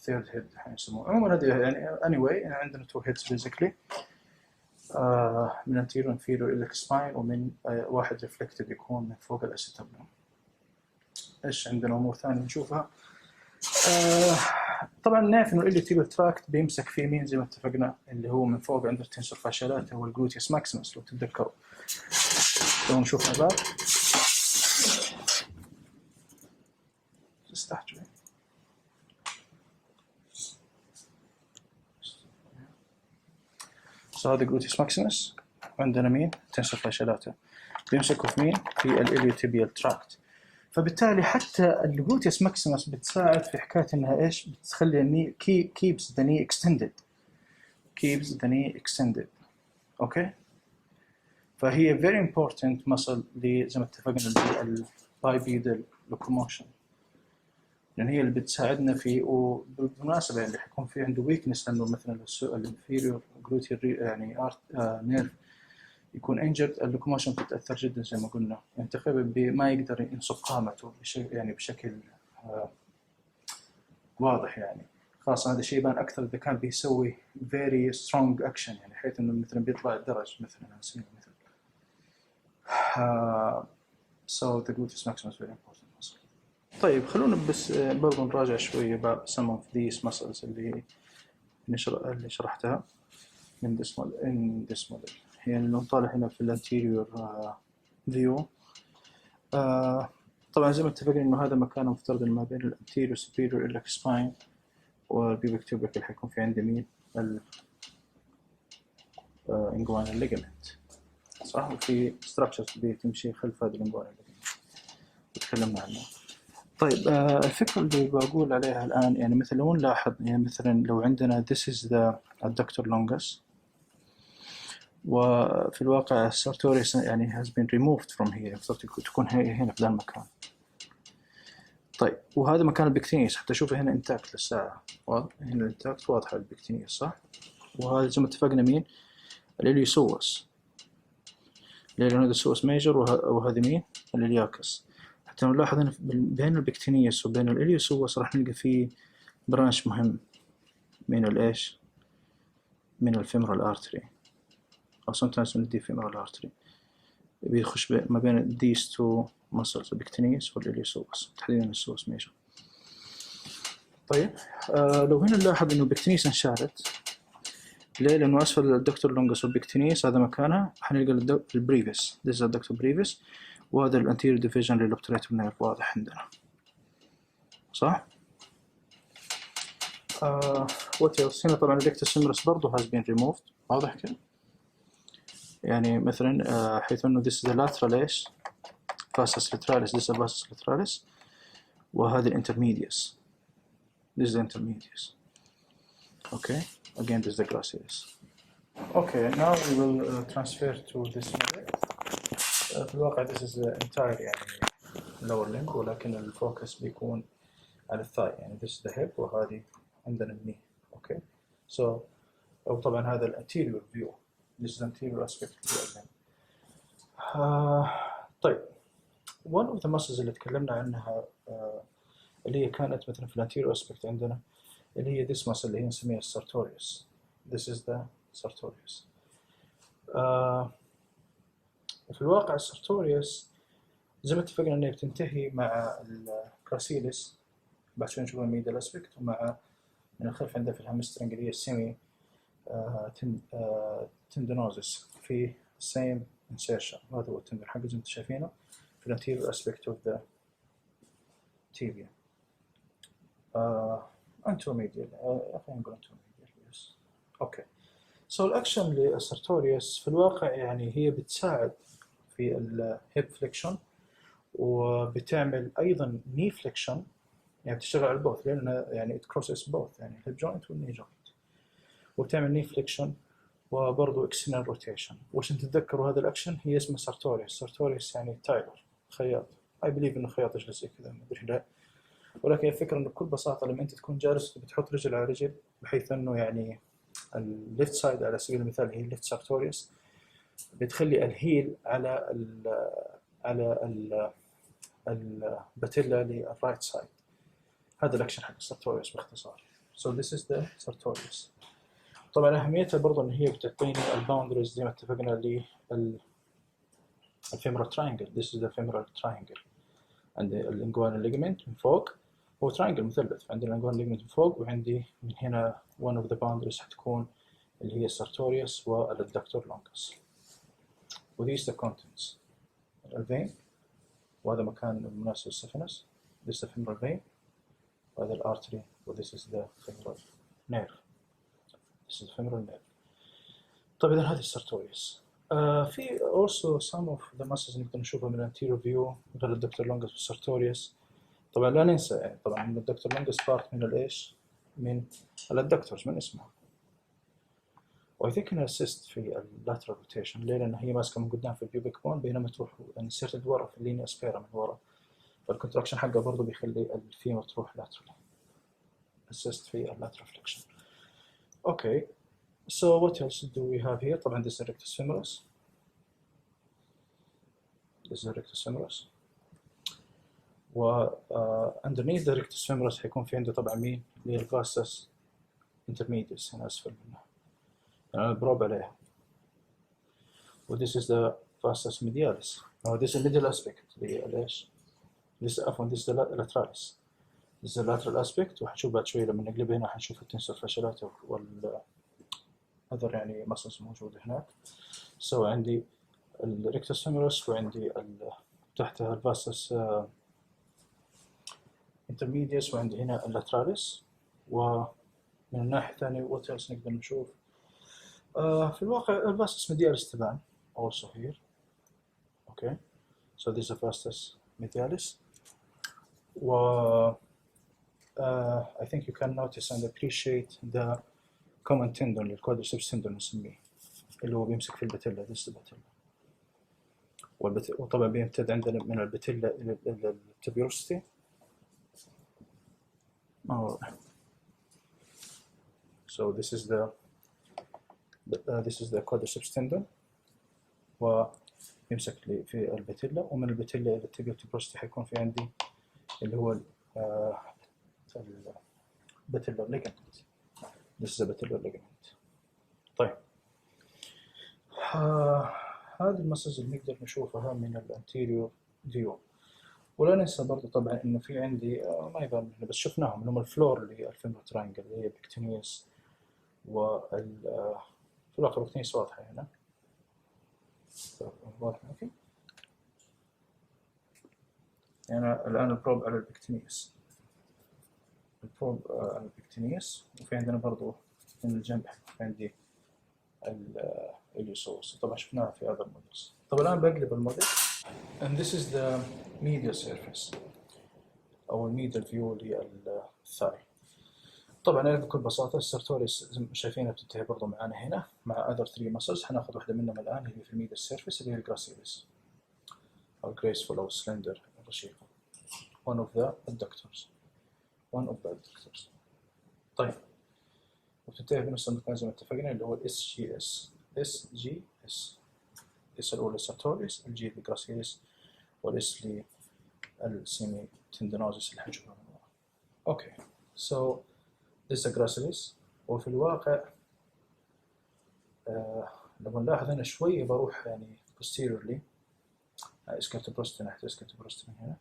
third head احيانا يسموه. عموما هذه يعني anyway يعني عندنا 2 heads basically من anterior inferior iliac spine ومن واحد reflected يكون من فوق الاسيتابلم. ايش عندنا امور ثانيه نشوفها؟ طبعا نعرف انه الاليوتيبل تراكت بيمسك في مين زي ما اتفقنا اللي هو من فوق عند التنسور فاشيالات هو الجلوتيوس ماكسيموس لو تتذكروا. لو نشوف هذا استحجوا هذا جلوتيوس ماكسيموس. عندنا مين؟ تنسور فاشيالات بيمسكوا في مين؟ في الاليوتيبيال تراكت. فبالتالي حتى الجلوتيوس ماكسيموس بتساعد في حكايه انها ايش؟ بتخلي الني keeps the knee extended. keeps the knee extended. اوكي؟ فهي very important muscle زي ما اتفقنا البايبيدال locomotion. لان هي اللي بتساعدنا في. وبالمناسبه اللي حيكون في عنده ويكنس لانه مثلا الانفيريور جلوتيال يعني نيرف يكون انجرد اللوكوموشن بتتاثر جدا زي ما قلنا. يعني تقريبا ما يقدر ينصب قامته بشكل واضح يعني. خاصة هذا الشيء يبان أكثر إذا كان بيسوي very strong action يعني حيث إنه مثلا بيطلع الدرج مثلا على سبيل المثال. So the gluteus maximus is very important muscle. طيب خلونا بس برضو نراجع شوية about some of these muscles اللي شرحتها in this model. يعني لو نطالع هنا في الانتيريور فيو طبعا زي ما اتفقنا انه هذا مكانه مفترض ما بين الانتيريور سوبيريور اليك سباين والبيبك اللي حيكون في عندي مين الانجوانال ليجمنت صح. وفي ستراكشرز بتمشي خلف هذا الانجوانال ليجمنت تكلمنا عنه. طيب الفكرة اللي بقول عليها الآن يعني مثلا لو نلاحظ يعني مثلا لو عندنا this is the Adductor Longus وفي الواقع Sartorius يعني has been removed from here تكون هنا في ذا المكان. طيب وهذا مكان البكتينيس حتى شوفه هنا intact للساعة هنا intact واضحة البكتينيس صح. وهذا زي ما اتفقنا مين الإليوسوس لأن هذا السوس ميجر وهذا مين الإلياكس. حتى نلاحظ هنا بين البكتينيس وبين الإليوسوس راح نلقى فيه برانش مهم من الإيش من الفيمورال آرتري أو sometimes من الدي فيمورال آرتري بيخش ما بين these two muscles البكتينيس والإليوسوس تحديدا السوس ميجر. طيب لو هنا نلاحظ إنه البكتينيس انشالت ليه؟ لأنه أسفل الدكتور لونجس والبكتينيس هذا مكانها حنلقى البريفيس this is الدكتور بريفيس وهذا الانتيريور ديفيجن للأوبتوريتور نيرف واضح عندنا صح؟ what else؟ هنا طبعا الريكتس فيمورس برضو has been removed واضح كده يعني مثلا حيث انه this is the lateral ايش fasciae lateralis this is the fasciae lateralis وهذا intermedius this is the intermedius. Okay, again this is the gracilis. Okay, now we will transfer to this model. في الواقع this is the entire يعني lower limb ولكن الفوكس بيكون على الثاي يعني this is the hip وهذه عندنا الني. Okay, so وطبعا هذا الانتيريور view this is the anterior aspect of the limb. طيب one of the muscles اللي تكلمنا عنها اللي هي كانت مثلا في الانتيريور aspect عندنا اللي هي this muscle اللي هي نسميها Sartorius. This is the Sartorius. في الواقع السارتوريوس زي ما اتفقنا انها بتنتهي مع الكراسيلس بعد شوي نشوف الميدال اسبكت ومع من الخلف عندها في الهامسترنج اللي هي السيمي تندينوزس في same insertion. هذا هو التندن حقه زي ما انتم شايفينه في anterior aspect of the tibia. Anteromedial. خلينا نقول anteromedial. Yes. Okay. So الأكشن للسارتوريوس في الواقع يعني هي بتساعد في الهيب فليكشن، وبتعمل أيضا ني فليكشن، يعني بتشتغل على البوث لأن يعني it crosses both يعني الهيب جوينت والني جوينت، وبتعمل ني فليكشن وبرضه external روتيشن. وعشان تتذكروا هذا الأكشن هي اسمه سارتوريوس. سارتوريوس يعني تايلر، خياط. I believe إنه خياط يجلس زي كذا، ما أدري لا. ولكن الفكرة إنه بكل بساطة لما أنت تكون جالس بتحط رجل على رجل، بحيث إنه يعني الليفت سايد على سبيل المثال هي الليفت سارتوريوس، بتخلي الهيل على الباتيلا للرايت سايد. هذا الأكشن حق السارتوريوس باختصار. So this is the sartorius. طبعا أهميتها برضو إن هي بتعطيني الباوندريز زي ما اتفقنا الفيمورال تراينجل. This is the femoral triangle. عندي الانجوانال ليجمنت من فوق، هو تراينجل مثلث، عندي الانجوانال ليجمنت من فوق، وعندي من هنا one of the boundaries حتكون اللي هي السارتوريوس والادكتور لونجس. وthese the contents. الفين، وهذا مكان المناسب للسفنس. This is the femoral vein، وهذا الارتري، و this is the femoral nerve. This is the femoral nerve. طيب إذا هذه السارتوريوس. في also some of the muscles نقدر نشوفها من anterior view غير الادكتور لونجس والسارتوريوس. طبعا لا ننسى يعني طبعا الادكتور لونجس بارت من الايش؟ من الادكتورز من اسمها. و I think انها assist في اللاترال روتيشن. ليه؟ لان هي ماسكه من قدام في البيوبيك بون، بينما تروح انسيرتد ورا في اللينيا سبيرا من ورا، فالكونتراكشن حقها برضه بيخلي الفيمر تروح لاترال. assist في اللاترال فليكشن. Okay. So what else do we have here? طبعا this is rectus femoris. This is rectus femoris. و underneath the rectus femoris حيكون في عنده طبعا مين؟ اللي هي الفاسس intermedius هنا أسفل منها. أنا بروب عليها. و this is the vastus medialis. This is the middle aspect اللي هي ليش؟ عفوا this is the lateralis. This is the lateral aspect، وحنشوف بعد شوي لما نقلب هنا حنشوف التنسور فاشيلاتي هذا يعني muscles موجودة هناك. So عندي الريكتس فيمورس، وعندي تحتها الفاسس intermedius، وعندي هنا اللاتراليس. ومن الناحية الثانية what else نقدر نشوف؟ في الواقع الفاسس medialis تبعا also here. Okay. So this is the vastus medialis. I think you can notice and appreciate the common tendon اللي الكوادريسبس tendon نسميه، اللي هو بيمسك في الباتيلا. this is the patella. وطبعا بيمتد عندنا من الباتيلا إلى التبيروستي. So this is the quadriceps tendon، ويمسك في الباتيلا، ومن الباتيلا إلى التبيروستي حيكون في عندي اللي هو الباتيلر ligament. This is a batellar ligament. طيب هذه المسلز اللي نقدر نشوفها من الانتيريور فيو. ولا ننسى برضو طبعا انه في عندي ما يبان منه بس شفناهم اللي هم الفلور اللي هي الفيمورال تراينجل اللي هي بكتينيس، في الواقع بكتينيس واضحة هنا. واضحة اوكي. يعني الان البروب على البكتينيس، البروب على البكتينيس، وفي عندنا برضو من الجنب في عندي الإليوسورس. طبعا شفناها في هذا المودلز. طبعا الآن بقلب الموديل. And this is the medial surface أو الميديال فيو للثاي. طبعا بكل بساطة السارتوريس زي ما شايفينها بتنتهي برضو معانا هنا مع other 3 muscles. حناخذ واحدة منهم الآن اللي في الميديال سيرفيس اللي هي الجراسيليس أو graceful أو slender الرشيقة. One of the adductors. طيب وبتنتهي بنفس المكان زي ما اتفقنا اللي هو الاس جي اس. اس الاولى سارتوريس، الجي للجراسيليس، والاس للسيمي تندينوزيس اللي حنشوفها من ورا. اوكي. سو this is جراسيليس. وفي الواقع لما نلاحظ هنا شوي بروح يعني posteriorly اسكالتوبروستي ناحية اسكالتوبروستي من هنا،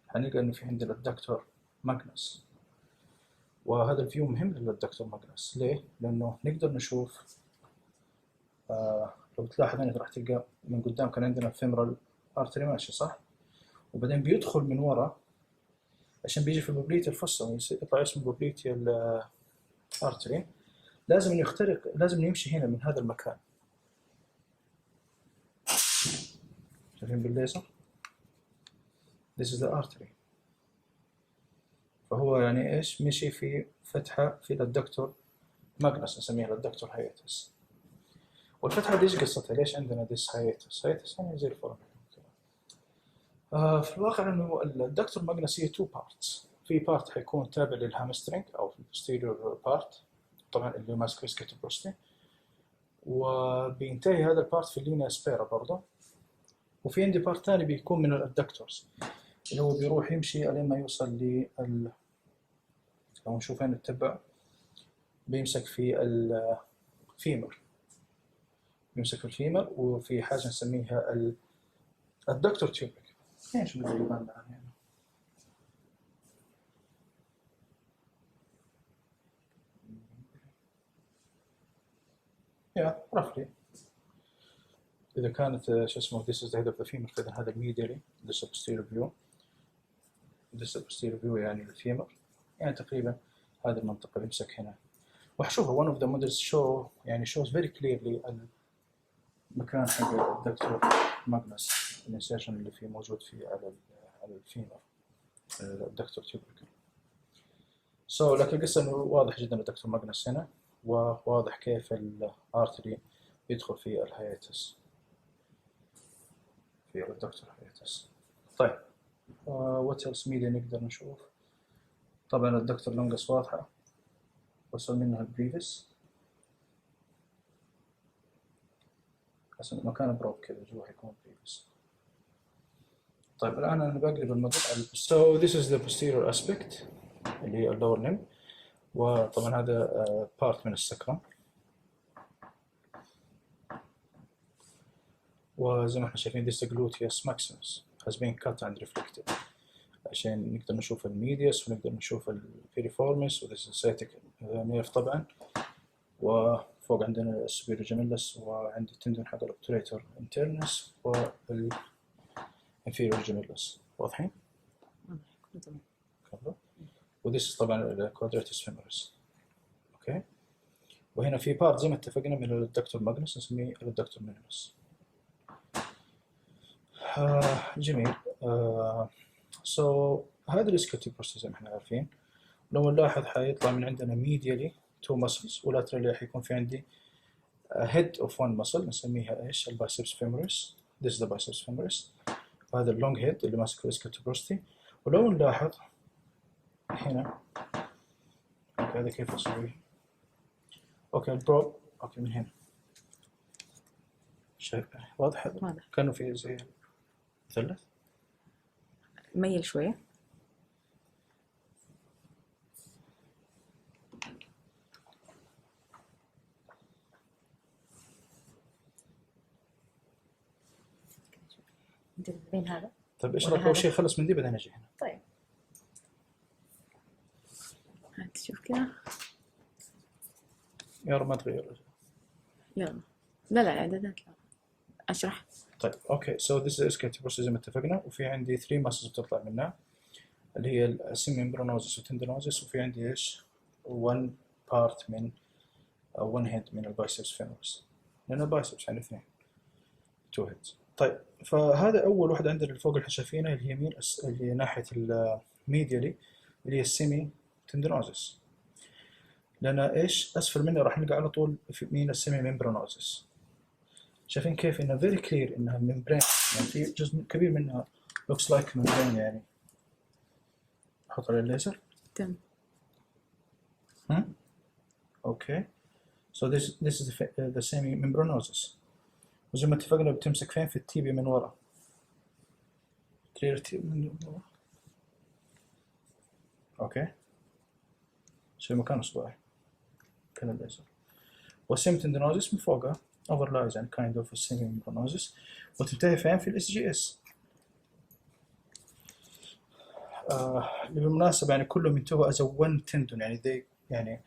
حنلقى انه في عندي الادكتور ماجنس. وهذا الفيو مهم للادكتور ماجنس. ليه؟ لأنه نقدر نشوف لو تلاحظ هنا راح تلقى من قدام كان عندنا الفيمرال ارتري ماشي صح؟ وبعدين بيدخل من ورا عشان بيجي في البوبليتيال فوسا يطلع اسمه بوبليتيال ارتري. لازم انه يخترق، لازم انه يمشي هنا من هذا المكان. شايفين بالليزر؟ This is the artery. فهو يعني ايش؟ مشي في فتحة في الادكتور ماجنس، نسميها الادكتور هايتس. والفتحة دي ايش قصتها؟ ليش عندنا ديس هايتس؟ هايتس يعني زي الفرن. في الواقع انه الادكتور ماجنس هي 2 parts. في بارت حيكون تابع للهامسترينج او في البوستيريور بارت، طبعا اللي ماسك السكيتوبروستي، وبينتهي هذا البارت في اللينيا سبيرا برضه. وفي عندي بارت ثاني بيكون من الادكتورز اللي هو بيروح يمشي لين ما يوصل لل، لو نشوف هنا التبع بيمسك في الفيمر، بيمسك في الفيمر، وفي حاجة نسميها الادكتور تيوبك. ايش اللي يبان معنا هنا؟ يا رفلي إذا كانت شو اسمه this is the head of the femur، فإذا هذا الميديالي this is posterior view، this is posterior view يعني الفيمر، يعني تقريبا هذه المنطقة بيمسك هنا. وحشوفها one of the models show يعني shows very clearly المكان حق الدكتور ماجنس، الانسيرشن اللي فيه موجود فيه على الفيمر الدكتور تيوبركل. لكن القصة إنه واضح جدا الدكتور ماجنس هنا، وواضح كيف الارتري يدخل في الهايتس، في الدكتور هايتس. طيب وات ايلس ميديا نقدر نشوف؟ طبعا الدكتور لونجس واضحة، وصل منها البريفس، بس المكان بروب كذا جوا حيكون بريفس. طيب الآن أنا بقلب الموضوع على so this is the posterior aspect اللي هي اللور limb، وطبعا هذا part من السكرم، وزي ما احنا شايفين this is the Gluteus Maximus has been cut and reflected عشان نقدر نشوف الميديوس ونقدر نشوف البيريفورمس، وذا Sciatic Nerve طبعا، وفوق عندنا السوبيريور جيميلس، وعندي التندون حق الأوبتوريتور انترنس والانفيريور جيميلس. واضحين؟ وذيس طبعا الكوادراتوس فيموريس. اوكي، وهنا في بارت زي ما اتفقنا من الادكتور ماجنس نسميه الادكتور مينيمس. جميل. هذا الاسكيوتوبروستي زي ما احنا عارفين، لو نلاحظ حيطلع من عندنا ميديالي 2 muscles، ولاترالي حيكون في عندي head of one muscle نسميها ايش؟ البايسبس فيموريس. This is the biceps femoris. وهذا اللونج هيد اللي ماسك الاسكيوتوبروستي. ولو نلاحظ هنا، اوكي هذا كيف اسويه؟ اوكي البروب، اوكي من هنا شايف واضح هذا؟ واضح. كانوا في زي مثلث ميل شوية. انت بين هذا. طيب ايش رايك اول شيء خلص من دي بعدين اجي هنا؟ طيب هات شوف كذا. يا رب ما تغير. يلا لا اعدادات لا اشرح. طيب اوكي so this is اسكيوتوبروستي زي ما اتفقنا، وفي عندي 3 muscles بتطلع منها اللي هي السيميمبرونوزس وتندينوزس، وفي عندي ايش؟ 1 part من او 1 head من البايسبس فيمورس، لان البايسبس يعني 2 heads. طيب فهذا اول واحد عندنا اللي فوق اللي شايفينه اليمين اللي ناحيه الميديالي اللي هي السيمي تندينوزس، لان ايش اسفل منه راح نلقى على طول في مين؟ السيمي ممبرانوزس. شايفين كيف انها فيري كلير انها ممبرين، يعني في جزء كبير منها looks like ممبرين. يعني احط عليه الليزر. تم. اوكي so this is the semi membranosus، وزي ما اتفقنا بتمسك فين؟ في التيبي من ورا، كلير تيبي من ورا. اوكي شو مكان اصبعي كان الليزر، والسيمي تندينوزس من فوقها overlies يعني kind of semi membranosus، وتنتهي فين؟ في الاس جي اس. بالمناسبة يعني كلهم ينتهوا as a one tendon، يعني they يعني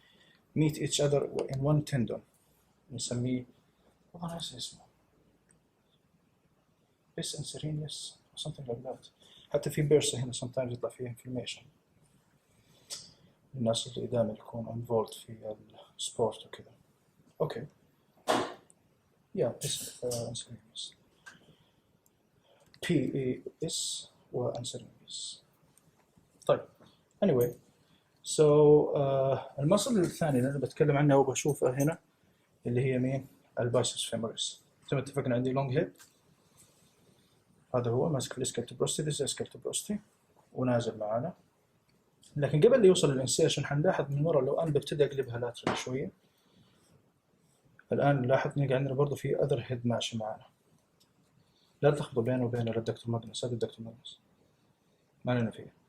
meet each other in one tendon، نسميه والله ناسي اسمه بس انسرينيس or something like that. حتى في بيرسا هنا sometimes يطلع فيه inflammation. الناس اللي دائما يكون involved في السبورت وكذا. اوكي. بس انسولينيس. PES وانسولينيس. طيب. anyway. So المصل الثاني اللي انا بتكلم عنه وبشوفه هنا اللي هي مين؟ البايسبس فيموريس. زي ما اتفقنا عندي لونج هيد. هذا هو ماسك الاسكالتوبروستي، ذيس اسكالتوبروستي ونازل معانا. لكن قبل لا يوصل للانسيرشن حنلاحظ من ورا لو انا ببتدي اقلبها لاترال شويه. الان نلاحظ ان عندنا برضه في اذر هيد ماشي معانا. لا تلخبطوا بينه وبين الادكتور ماجنس، هذا الادكتور ماجنس ما لنا فيه.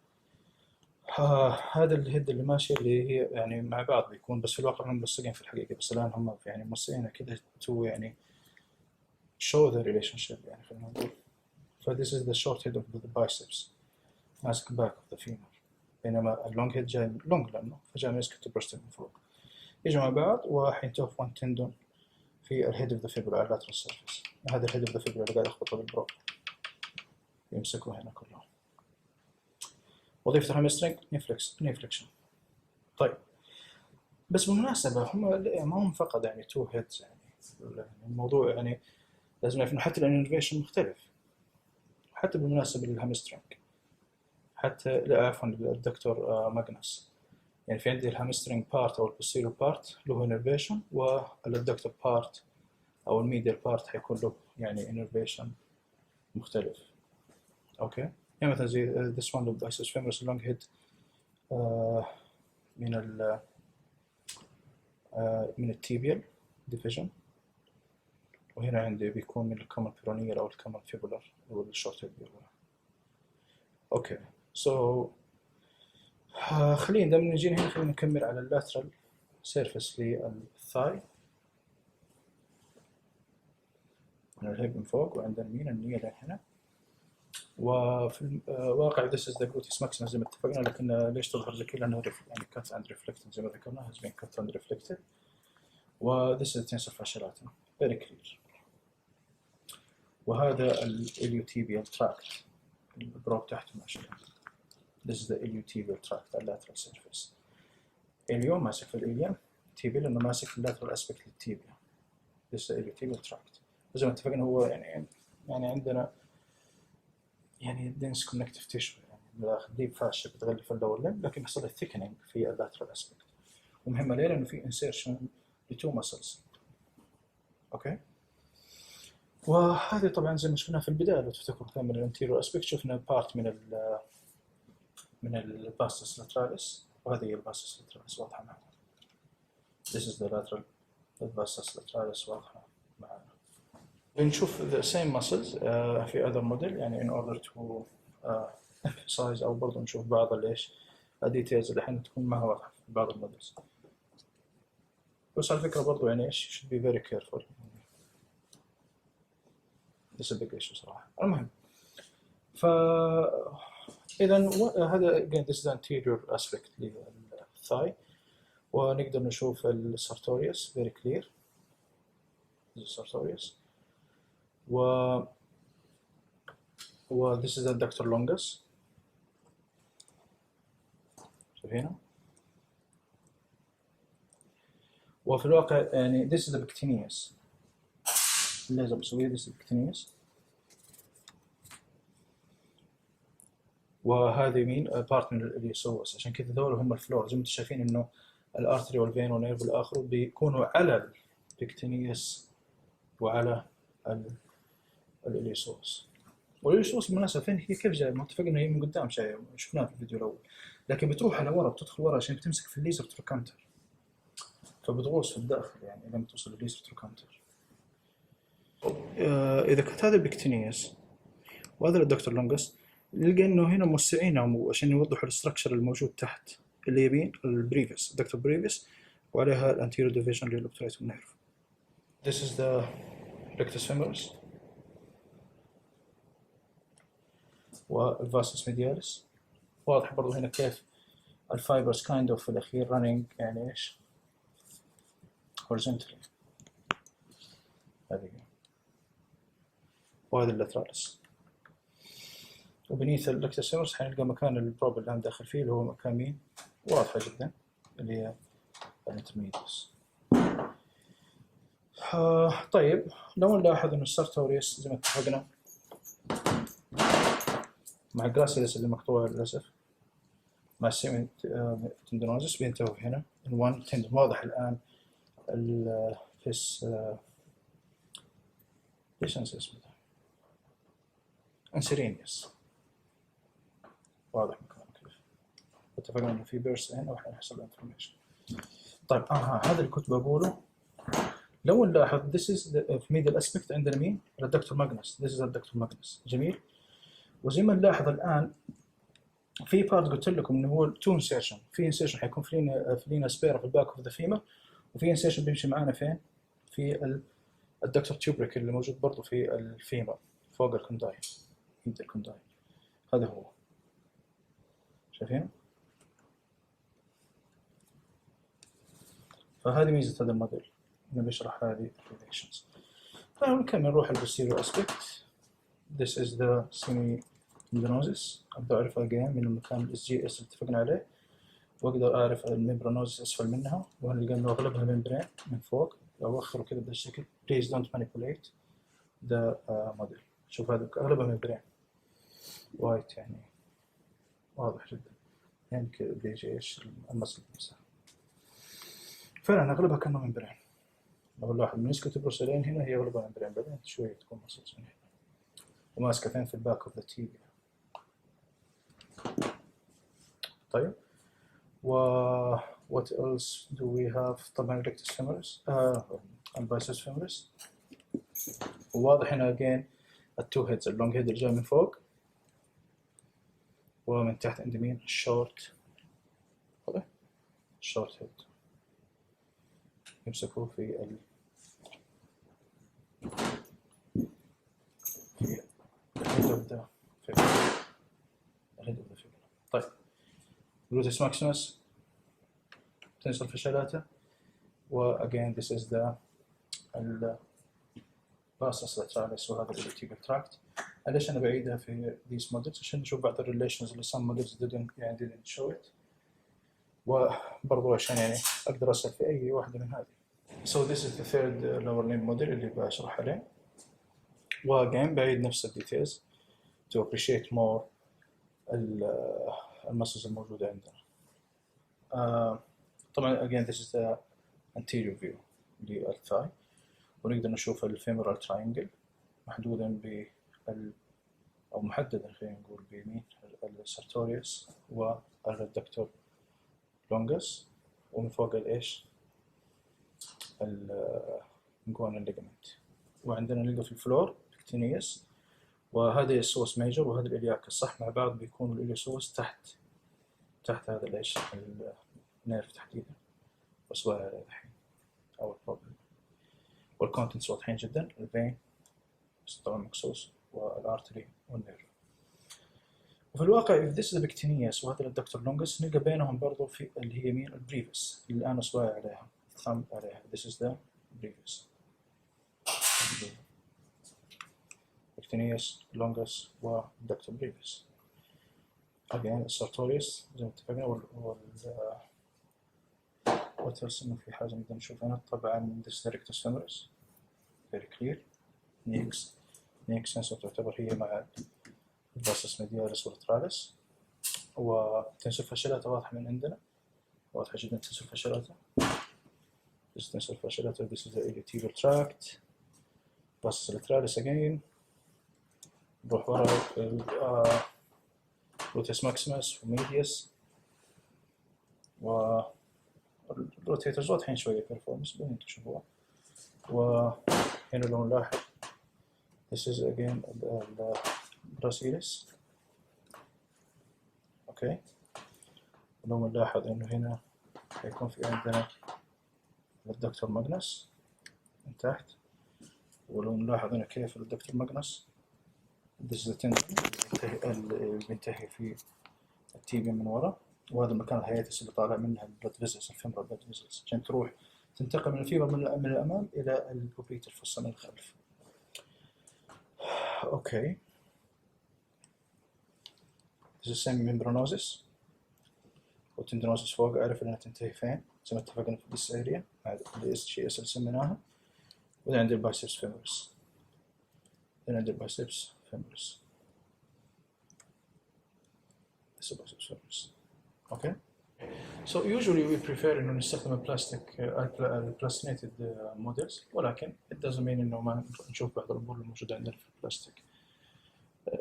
هذا الهيد اللي ماشي اللي هي يعني مع بعض بيكون، بس في الواقع هم ملصقين في الحقيقه، بس الان هم يعني ملصقين كذا تو يعني show the relationship يعني خلينا نقول. ف this is the short head of the biceps ماسك back of the femur، بينما اللونج هيد جاي لونج لانه فجاء ماسك التبرستي من فوق. يجوا مع بعض وحينتهوا في one tendon في الهيد اوف ذا فيبولا على اللاترال سيرفيس. هذا الهيد اوف ذا فيبولا اللي قاعد اخبطه بالبرو يمسكوا هنا كلهم. وظيفة الهامسترنج نيفليكشن. طيب بس بالمناسبة هم ما هم فقط يعني تو هيدز، يعني الموضوع يعني لازم نعرف انه حتى الانرفيشن مختلف. حتى بالمناسبة للهامسترنج حتى لا عفوا للدكتور ماجنس، يعني في عندي الهامسترنج بارت او البوستيريور بارت له انرفيشن، والادكتور بارت او الميديال بارت حيكون له يعني انرفيشن مختلف. اوكي يعني مثلا زي this one of Biceps Femoris long head من التيبيال ديفيجن، وهنا عندي بيكون من الكومن بيرونيال او الكومن فيبولار او الشورت هيد. اوكي سو خلينا دام نجي هنا خلينا نكمل على اللاترال سيرفيس للثاي من الهيب من فوق، وعندنا مين النية هنا. وفي الواقع this is the Gluteus Maximus زي ما اتفقنا، لكن ليش تظهر زي كذا؟ لأنه يعني cut and reflected زي ما ذكرنا has been cut and reflected. و this is Tensor Fasciae very clear. وهذا الإليوتيبيال تراكت البروب تحته ماشي. this is the iliotibial tract lateral surface. إليو ماسك في الإليم، تيبيال إنه ماسك في اللاترال أسبكت للتيبيا. this is the iliotibial tract. وزي ما اتفقنا هو يعني عندنا يعني dense connective tissue، يعني ديب فاشة بتغلف اللور لمب، لكن يحصل thickening في اللاترال أسبكت. ومهمة ليه؟ لأنه في insertion لتو muscles. أوكي. وهذه طبعا زي ما شفنا في البداية لو تفتكروا كان من الانتيريور أسبكت شفنا بارت من الباستس لاتراليس، وهذه هي الباستس لاتراليس واضحة معنا. this is the lateral الباستس لاتراليس واضحة معنا. بنشوف the same muscles في other model يعني in order to emphasize أو برضو نشوف بعض الإيش details اللي حين تكون ما هي واضحة في بعض المودلز. بس على فكرة برضو يعني إيش should be very careful. this is a big issue صراحة. المهم إذا هذا again this is the anterior aspect للثاي، ونقدر نشوف السارتوريوس very clear. this is Sartorius. و this is the Adductor Longus. شوف هنا. وفي الواقع يعني this is the Pectineus. الليزر بسويه this is Pectineus. وهذه مين؟ بارت من الإليوسوس، عشان كذا دول هم الفلور. زي ما انتم شايفين انه الارتري والفين والنيرف والاخر بيكونوا على البكتينيوس وعلى الإليوسوس. والإليوسوس بالمناسبة فين هي كيف جاية؟ اتفقنا هي من قدام جاية، شفناها في الفيديو الأول، لكن بتروح على ورا، بتدخل ورا عشان بتمسك في الليزر تروكانتر، فبتغوص في الداخل يعني لما توصل الليزر تروكانتر. إذا كانت هذا البكتينيوس وهذا الأدكتور لونجس، نلقى إنه هنا موسعينهم عشان يوضحوا الستركشر الموجود تحت اللي يبين البريفيس الدكتور بريفيس، وعليها الانتيريور ديفيجن للأوبتوريتور نيرف. This is the Rectus Femoris والفاسس ميدياليس. واضح برضو هنا كيف الفايبرز كايند اوف في الأخير running يعني إيش horizontally. هذه وهذا اللاتراليس. وبنيث الريكتس فيمورس حنلقى مكان البروب اللي أنا داخل فيه اللي هو مكان مين؟ واضحة جدا اللي هي الانترميديوس. طيب لو نلاحظ إنه السارتوريوس زي ما اتفقنا مع الجراسيلس اللي مقطوع للأسف مع السيمي تندينوزس بينتهوا هنا in one tendon. واضح الآن الفيس ليش أنسى اسمه ده؟ انسيرينيوس. واضح مكانه كيف. اتفقنا إنه في بيرس هنا وإحنا نحصل انفورميشن. طيب هذا اللي كنت بقوله. لو نلاحظ this is the medial aspect عندنا مين؟ الادكتور ماجنس. this is الادكتور ماجنس. جميل. وزي ما نلاحظ الآن في بارت قلت لكم إنه هو تو انسيرشن. في انسيرشن حيكون فينا سبيرا في الباك اوف ذا فيمر، وفي انسيرشن بيمشي معنا فين؟ في الادكتور تيوبريك اللي موجود برضه في الفيمر فوق الكونداي، عند الكونداي. هذا هو. شايفين؟ فهذه ميزة هذا الموديل إنه بيشرح هذه الريليشنز. فنكمل نروح البوستيريور اسبكت. This is the semi-tendinosis. أقدر أعرف again من المكان ال SGS اللي اتفقنا عليه، وأقدر أعرف الممبرانوزس أسفل منها، وهنلقى إنه أغلبها ممبرين من فوق. لو أوخره كذا بهذا الشكل. Please don't manipulate the model. شوف هذا أغلبها ممبرين. وايت يعني واضح جدا. يعني كذا بيجي إيش المسل نفسها. فعلا أغلبها كانوا ممبرين. لو نلاحظ من اسكوتوبروس لين هنا هي أغلبها ممبرين، بعدين شوية تكون مسلز من هنا. وماسكة فين؟ في الباك اوف ذا تيبيا. طيب what else do we have؟ طبعا rectus femoris البايسبس فيموريس. وواضح هنا again التو هيدز، اللونج هيد اللي جاي من فوق ومن تحت عند مين؟ الشورت. واضح؟ الشورت هيد يمسكوه في طيب Gluteus Maximus, Tensor Fasciae, و again this is the Biceps Laterales وهذا Iliotibial tract. ليش أنا بعيدها في these models؟ عشان نشوف بعض الريليشنز اللي some models didn't show it، وبرضو عشان يعني أقدر أسأل في أي واحدة من هذه. So this is the third lower limb model اللي بشرح عليه، وagain بعيد نفس الديتيلز to appreciate more المسلز الموجودة عندنا. طبعا again this is the anterior view للثاي، ونقدر نشوف الفيمورال تراينجل محدودا أو محددا خلينا نقول بمين؟ السارتوريوس والادكتور لونجس، ومن فوق الإيش؟ نقول الليجمنت. وعندنا نلقى في الفلور بكتينيوس، وهذا السوس ميجر وهذا الإلياك الصح مع بعض بيكون الإليوسوس تحت هذا الإيش؟ النيرف تحديدا. بس ولا الحين أو البروبلم. والكونتنتس واضحين جدا، الفين طبعا مقصوص والارتري والنيرف. وفي الواقع if this is the pectineus وهذا الادكتور لونجس نلقى بينهم برضو في اللي هي مين؟ البريفس اللي أنا صواعي عليها ثامب عليها. this is the brevis. pectineus longus والادكتور بريفس. again السارتوريوس زي ما اتفقنا وترسم في حاجة نقدر نشوفها طبعا this is the rectus femoris very clear. next sensor تعتبر هي مع الباسس ميديالس والترالس، وتنسور فاشيلاتا واضحة من عندنا، واضحة جدا تنسور فاشيلاتا. this is tensor fasciae, this is the iliotibial tract. باسس الترالس again. نروح ورا Gluteus Maximus وميديوس، والروتيترز واضحين شوية Piriformis بدون تشوفوها. وهنا لو نلاحظ this is again Gracilis. اوكي. ولو نلاحظ انه هنا هيكون في عندنا الادكتور ماجنس من تحت، ولو نلاحظ هنا كيف الادكتور ماجنس this is the tendon اللي بينتهي في التيبيا من ورا، وهذا المكان الهياتس اللي طالع منها البلد فيزلز الفيمورال بلد فيزلز عشان تروح تنتقل من الفيبر من الامام الى البوبيتر الفصة من الخلف. اوكي. This is semimembranosus والتندينوزس فوق أعرف إنها تنتهي فين زي ما اتفقنا في this area هذا ال SGS اللي سميناها. وبعدين عندي البايسبس فيمورس. بعدين عندي البايسبس فيمورس. This is biceps femoris. Okay. So usually we prefer إنه نستخدم البلاستينيتد models ولكن it doesn't mean إنه ما نشوف بعض الأمور الموجودة عندنا في البلاستيك.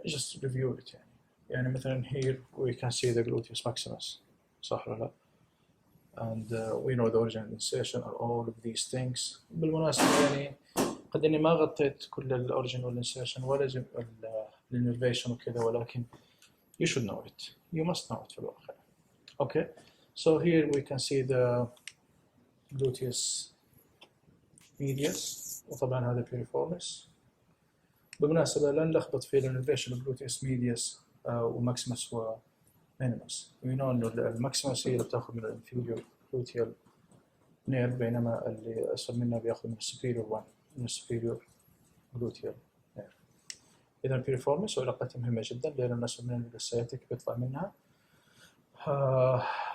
Just review it يعني. يعني مثلا here we can see the Gluteus Maximus. صح ولا لا؟ And we know the origin and insertion are all of these things. بالمناسبة يعني قد إني ما غطيت كل الأوريجين والإنسيرشن ولا الانرفيشن وكذا ولكن you should know it. You must know it في الواقع. Okay. So here we can see the Gluteus Medius وطبعا هذا Piriformis. بالمناسبة لا نلخبط في الانرفيشن Gluteus Medius وماكسيموس ومينيموس. We know إنه الماكسيموس هي اللي بتاخذ من الانفيريور Gluteal Nerve بينما اللي أسفل منها بياخذ من السوبيريور one من السوبيريور Gluteal Nerve. إذا Piriformis وعلاقتها مهمة جدا لأن أسفل من السياتيك بيطلع منها.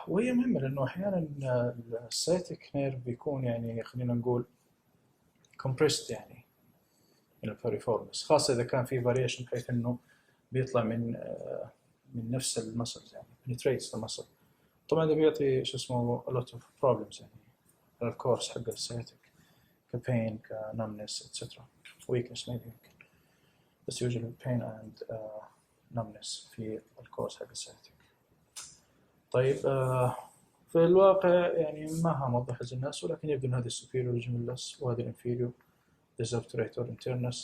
وهي مهمة لأنه أحيانا السياتيك نيرف بيكون يعني خلينا نقول compressed يعني من البيريفورمس خاصة إذا كان في variation بحيث إنه بيطلع من نفس المسل يعني penetrates the muscle. طبعا ده بيعطي شو اسمه a lot of problems يعني على الكورس حق السياتيك كبين كnumbness etc. weakness maybe يمكن بس usually pain and numbness في الكورس حق السياتيك. طيب في الواقع يعني ما موضح الناس ولكن يبدو ان هذه السوبيريور جيميلس وهذه الانفيريور Obturator Internals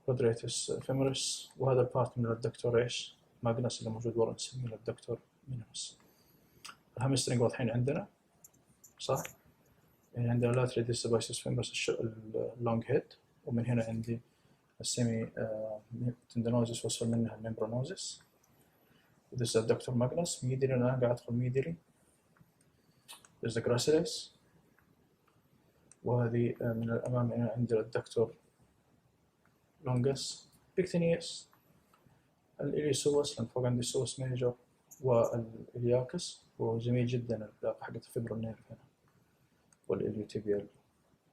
Quadratus Femoris وهذا بارت من الادكتور ايش ماجنس اللي موجود ورا نسميه الادكتور مينيموس. الهامسترنج واضحين عندنا صح؟ يعني عندنا lateral Biceps Femoris اللونج هيد ومن هنا عندي السيمي تندينوزس وصل منها الممبرانوزس. This is Adductor Magnus, medially أنا قاعد أدخل medially. There's the Gracilis. وهذه من الأمام هنا عندي Adductor Longus, Pectineus, الإليوسوس لأن فوق عندي سوس ميجر والإلياكس وجميل جدا العلاقة حقت الفيبرال نيرف هنا والإليوتيبيال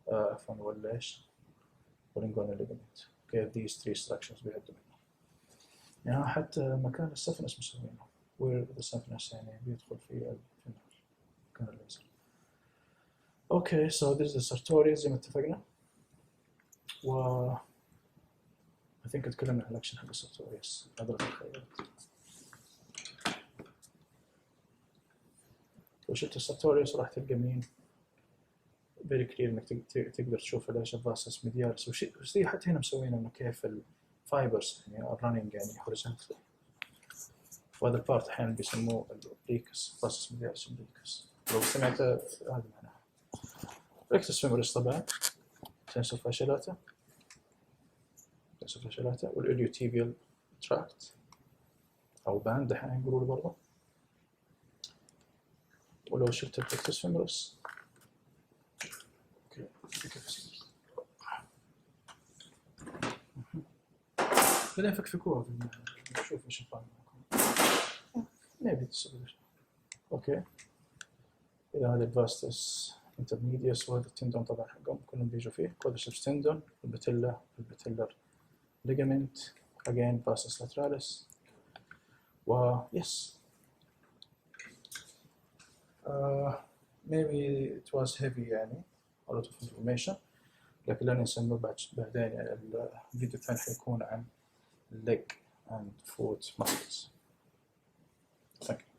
عفوا ولا إيش والإنجونال ليجمنت. Okay, these three structures بيعدوا منها. يعني حتى مكان السفنس مسوينه where the سفنس يعني بيدخل في مكان الليزر. Okay, so this is the Sartorius زي ما اتفقنا. و I think اتكلمنا عن الأكشن حق السارتوريوس هذا الخيارات. لو شفت السارتوريوس راح تلقى مين very clear إنك تقدر تشوف ليش الفاسس ميديالس وشي حتى هنا مسوينه إنه كيف الفايبرز يعني running يعني horizontally. وهذا البارت أحيانا بيسموه الأوبليكس فاسس ميديالس أوبليكس لو سمعت هذا معناها. Rectus Femoris طبعا Tensor Fasciae والإليوتيبيال تراكت أو باند أحيانا يقولوا برضه. ولو شفت Rectus Femoris بعدين فكفكوها نشوف ايش الفايل معكم. maybe تسوي اوكي. إذا هذا الفاستس intermedius وهذا التندون طبعا حقهم كلهم بيجوا فيه quadriceps tendon البتيلر ligament again vastus lateralis و yes maybe it was heavy يعني a lot of information لكن لا ننسى إنه بعدين يعني الفيديو الثاني حيكون عن leg and foot muscles. Thank you.